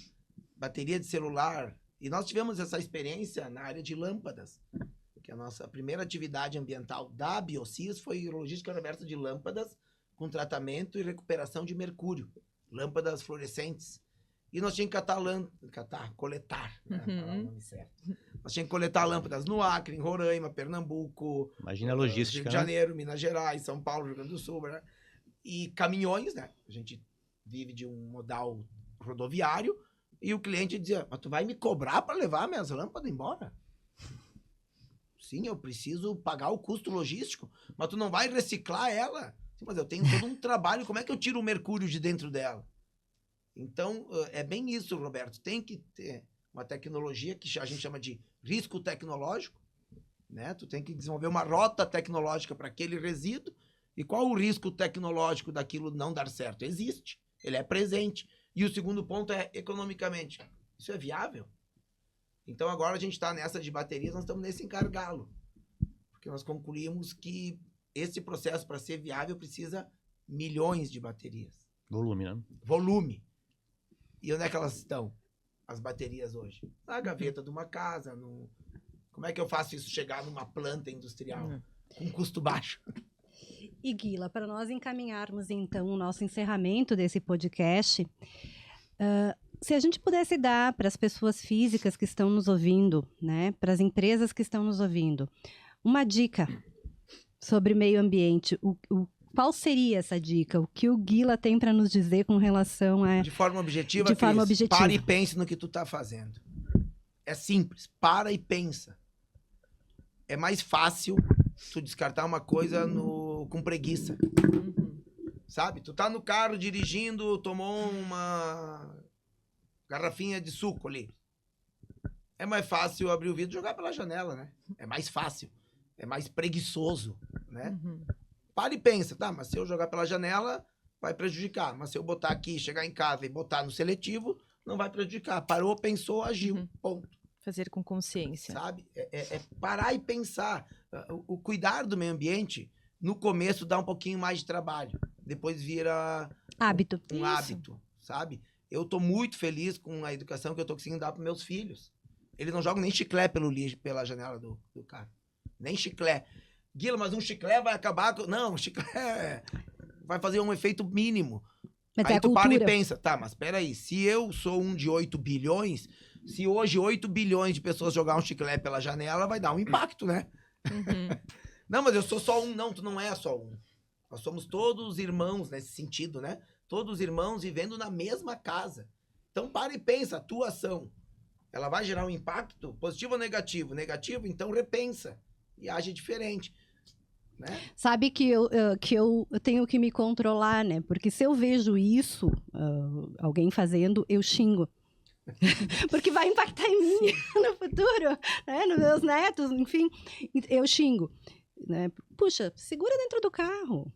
bateria de celular E nós tivemos essa experiência na área de lâmpadas, que a nossa primeira atividade ambiental da Biocis foi logística reversa de lâmpadas com tratamento e recuperação de mercúrio, lâmpadas fluorescentes. E nós tínhamos que coletar, né? Falar o nome certo. Nós tínhamos que coletar lâmpadas no Acre, em Roraima, Pernambuco, Imagina a logística, Rio de Janeiro, Minas Gerais, São Paulo, Rio Grande do Sul, né? E caminhões, né? A gente vive de um modal rodoviário, e o cliente dizia, mas tu vai me cobrar para levar minhas lâmpadas embora? Sim, eu preciso pagar o custo logístico, mas tu não vai reciclar ela? Sim, mas eu tenho todo um trabalho, como é que eu tiro o mercúrio de dentro dela? Então, é bem isso, Roberto. Tem que ter uma tecnologia que a gente chama de risco tecnológico, né? Tu tem que desenvolver uma rota tecnológica para aquele resíduo. E qual o risco tecnológico daquilo não dar certo? Existe, ele é presente. E o segundo ponto é economicamente. Isso é viável? Então, agora a gente está nessa de baterias, nós estamos nesse encargalo. Porque nós concluímos que esse processo, para ser viável, precisa milhões de baterias. Volume, né? Volume. E onde é que elas estão, as baterias hoje? Na gaveta de uma casa. Como é que eu faço isso chegar numa planta industrial com custo baixo? E Guila, para nós encaminharmos então o nosso encerramento desse podcast, se a gente pudesse dar para as pessoas físicas que estão nos ouvindo, né, para as empresas que estão nos ouvindo, uma dica sobre meio ambiente, qual seria essa dica? O que o Guila tem para nos dizer com relação a... De forma objetiva, De forma objetiva. Para e pense no que tu tá fazendo. É simples, para e pensa. É mais fácil tu descartar uma coisa com preguiça. Sabe? Tu tá no carro dirigindo, tomou uma garrafinha de suco ali. É mais fácil abrir o vidro e jogar pela janela, né? É mais fácil. É mais preguiçoso, né? Para e pensa, tá, mas se eu jogar pela janela, vai prejudicar. Mas se eu botar aqui, chegar em casa e botar no seletivo, não vai prejudicar. Parou, pensou, agiu. Ponto. Fazer com consciência. Sabe? É parar e pensar. O cuidar do meio ambiente, no começo, dá um pouquinho mais de trabalho. Depois vira Hábito. um hábito, sabe? Eu tô muito feliz com a educação que eu tô conseguindo dar para meus filhos. Eles não jogam nem chiclete pela janela do carro. Nem chiclete. Guila, mas um chiclete vai acabar com... Não, um chiclete vai fazer um efeito mínimo. Mas aí é a tu para e cultura. pensa, tá, mas peraí, se eu sou um de 8 bilhões, se hoje 8 bilhões de pessoas jogar um chiclete pela janela, vai dar um impacto, né? Não, mas eu sou só um. Não, tu não é só um. Nós somos todos irmãos nesse sentido, né? Todos irmãos vivendo na mesma casa. Então para e pensa, a tua ação, ela vai gerar um impacto positivo ou negativo? Negativo, então repensa e age diferente. Né? Sabe que eu tenho que me controlar, né? Porque se eu vejo isso, alguém fazendo, eu xingo. Porque vai impactar em mim no futuro, né? Nos meus netos, enfim. Eu xingo. Né? Puxa, segura dentro do carro.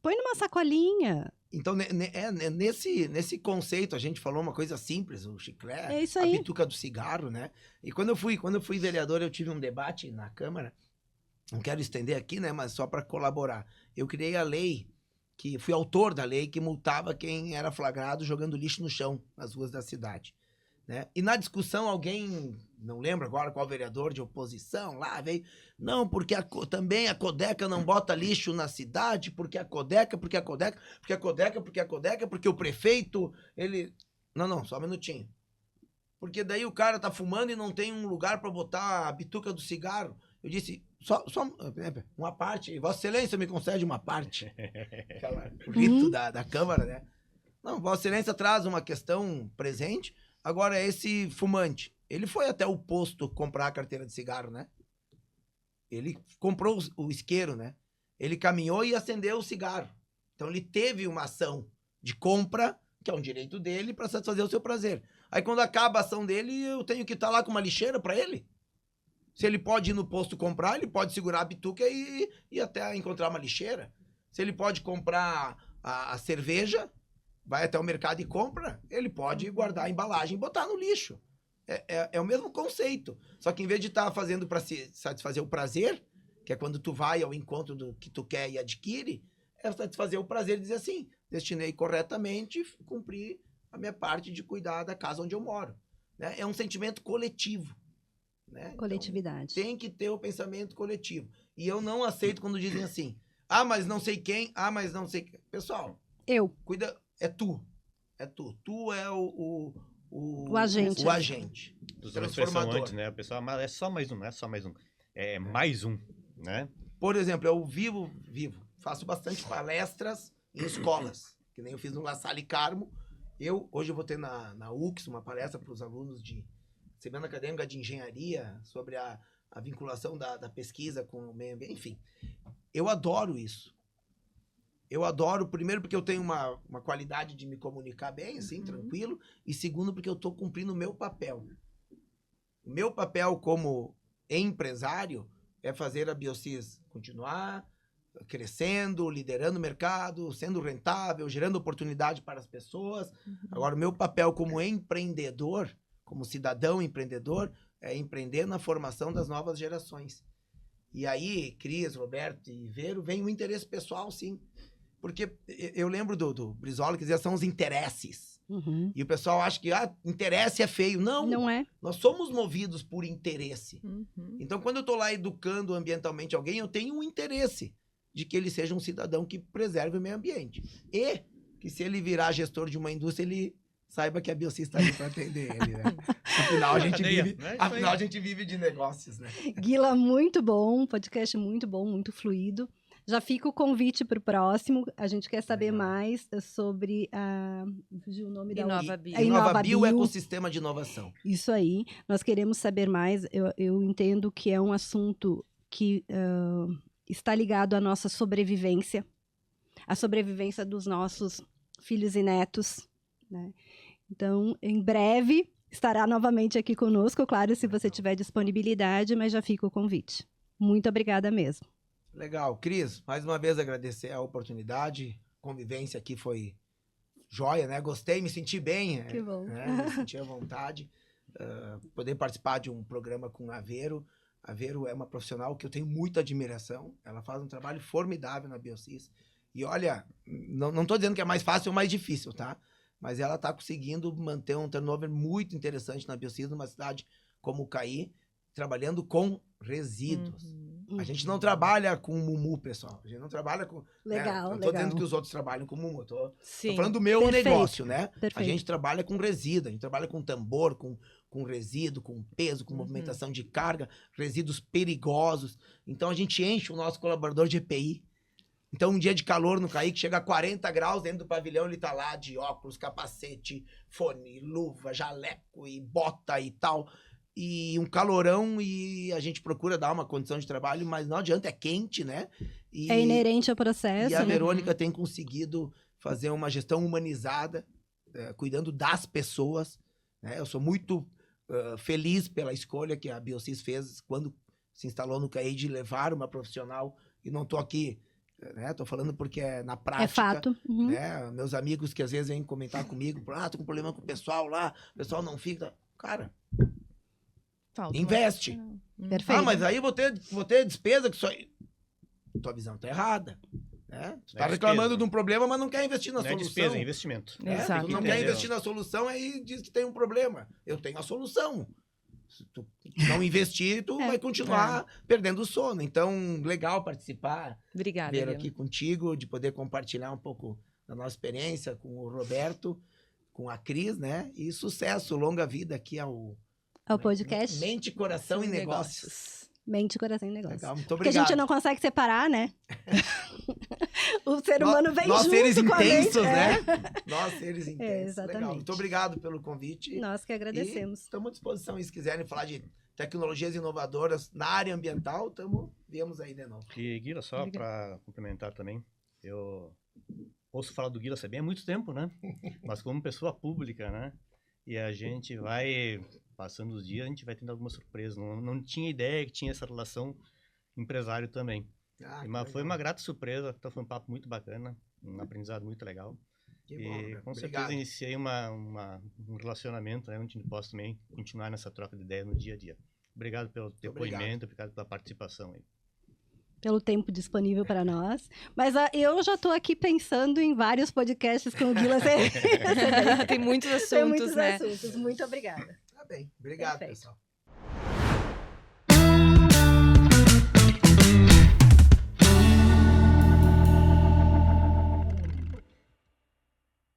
Põe numa sacolinha. Então, nesse conceito, a gente falou uma coisa simples, o chiclete, É isso a aí. bituca do cigarro, né? E quando eu fui vereador, eu tive um debate na Câmara, não quero estender aqui, né? Mas só para colaborar. Eu criei a lei, fui autor da lei, que multava quem era flagrado jogando lixo no chão, nas ruas da cidade. Né? E na discussão, alguém, não lembro agora qual vereador de oposição lá, veio, não, porque também a Codeca não bota lixo na cidade, porque a Codeca, porque o prefeito, ele... Não, só um minutinho. Porque daí o cara tá fumando e não tem um lugar para botar a bituca do cigarro. Eu disse, só uma parte, Vossa Excelência me concede uma parte. O rito da Câmara, né? Não, Vossa Excelência traz uma questão presente. Agora, esse fumante, ele foi até o posto comprar a carteira de cigarro, né? Ele comprou o isqueiro, né? Ele caminhou e acendeu o cigarro. Então, ele teve uma ação de compra, que é um direito dele, para satisfazer o seu prazer. Aí, quando acaba a ação dele, eu tenho que estar lá com uma lixeira para ele? Se ele pode ir no posto comprar, ele pode segurar a bituca e até encontrar uma lixeira. Se ele pode comprar a cerveja... vai até o mercado e compra, ele pode guardar a embalagem e botar no lixo. É o mesmo conceito. Só que em vez de estar fazendo para satisfazer o prazer, que é quando tu vai ao encontro do que tu quer e adquire, é satisfazer o prazer e dizer assim, destinei corretamente, cumpri a minha parte de cuidar da casa onde eu moro. né? É um sentimento coletivo. Né? Coletividade. Então, tem que ter o pensamento coletivo. E eu não aceito quando dizem assim, mas não sei quem, mas não sei quem. Pessoal, cuida, é tu. É tu. Tu é o agente. O agente. Os transformadores, antes, né? O pessoal, mas é só mais um, não é só mais um. É mais um, né? Por exemplo, eu faço bastante palestras em escolas, que nem eu fiz no La Salle Carmo. Hoje eu vou ter na UX uma palestra para os alunos de Semana Acadêmica de Engenharia sobre a vinculação da pesquisa com o meio ambiente. Enfim, eu adoro isso. Eu adoro, primeiro, porque eu tenho uma qualidade de me comunicar bem, assim, tranquilo. E segundo, porque eu estou cumprindo o meu papel. O meu papel como empresário é fazer a Biocis continuar crescendo, liderando o mercado, sendo rentável, gerando oportunidade para as pessoas. Agora, o meu papel como empreendedor, como cidadão empreendedor, é empreender na formação das novas gerações. E aí, Cris, Roberto e Vero, vem o interesse pessoal, sim. Porque eu lembro do Brizola, que dizia, são os interesses. E o pessoal acha que interesse é feio. Não, não é. Nós somos movidos por interesse. Então, quando eu estou lá educando ambientalmente alguém, eu tenho um interesse de que ele seja um cidadão que preserve o meio ambiente. E que se ele virar gestor de uma indústria, ele saiba que a Biocis está ali para atender ele, né? Afinal, a gente vive de negócios, né? Guila, muito bom, podcast muito bom, muito fluido. Já fica o convite para o próximo. A gente quer saber mais sobre o nome da InovaBio. InovaBio, ecossistema de inovação. Isso aí. Nós queremos saber mais. Eu entendo que é um assunto que está ligado à nossa sobrevivência, à sobrevivência dos nossos filhos e netos, né? Então, em breve, estará novamente aqui conosco, claro, se você tiver disponibilidade, mas já fica o convite. Muito obrigada mesmo. Legal. Cris, mais uma vez agradecer a oportunidade. A convivência aqui foi joia, né? Gostei, me senti bem. Que bom. Né? Me senti à vontade. Poder participar de um programa com a Vero. A Vero é uma profissional que eu tenho muita admiração. Ela faz um trabalho formidável na Biocis. E olha, não estou dizendo que é mais fácil ou mais difícil, tá? Mas ela está conseguindo manter um turnover muito interessante na Biocis, numa cidade como Caí, trabalhando com resíduos. A gente não trabalha com mumu, pessoal. A gente não trabalha com... Legal, Não estou dizendo que os outros trabalham com mumu. Estou falando do meu Perfeito. negócio, né? Perfeito. A gente trabalha com resíduo. A gente trabalha com tambor, com resíduo, com peso, com movimentação de carga, resíduos perigosos. Então, a gente enche o nosso colaborador de EPI. Então, um dia de calor no Caí, que chega a 40 graus dentro do pavilhão, ele tá lá de óculos, capacete, fone, luva, jaleco e bota e tal. E um calorão, e a gente procura dar uma condição de trabalho, mas não adianta, é quente, né? É inerente ao processo. E a né? Verônica tem conseguido fazer uma gestão humanizada, cuidando das pessoas, né? Eu sou muito feliz pela escolha que a Biocis fez quando se instalou no CAI de levar uma profissional, e não tô aqui, né? Tô falando porque é na prática. É fato. Né? Meus amigos que às vezes vêm comentar comigo, tô com problema com o pessoal lá, o pessoal não fica. Cara, investe. Perfeito. Mas aí vou ter despesa que só... Tua visão tá errada. Né? Tu tá reclamando de um problema, mas não quer investir na solução. É despesa, é investimento. Exato. Tu não quer investir na solução, aí diz que tem um problema. Eu tenho a solução. Se tu não investir, tu vai continuar perdendo o sono. Então, legal participar. Obrigada, Vir aqui contigo, de poder compartilhar um pouco da nossa experiência com o Roberto, com a Cris, né? E sucesso, longa vida aqui ao podcast. Mente, Coração e Negócios. Mente, Coração e Negócios. Legal, muito Porque obrigado. a gente não consegue separar, né? O ser humano vem nós junto seres com a mente. intensos, né? Nós seres intensos. Exatamente. Legal. Muito obrigado pelo convite. Nós que agradecemos. Estamos à disposição. E se quiserem falar de tecnologias inovadoras na área ambiental, viemos aí de novo. E Guila, só para complementar também, eu ouço falar do Guila Sebem há muito tempo, né? Mas como pessoa pública, né? E a gente vai... Passando os dias, a gente vai tendo alguma surpresa. Não tinha ideia que tinha essa relação empresário também. Mas foi uma grata surpresa. Então foi um papo muito bacana, um aprendizado muito legal. Com certeza iniciei um relacionamento, né, onde a gente possa também continuar nessa troca de ideias no dia a dia. Obrigado pelo depoimento, obrigado pela participação aí. Pelo tempo disponível para nós. Mas eu já estou aqui pensando em vários podcasts com o Guila. Tem muitos assuntos, Tem muitos né? assuntos. Muito obrigada. bem. Obrigado, Perfeito. pessoal.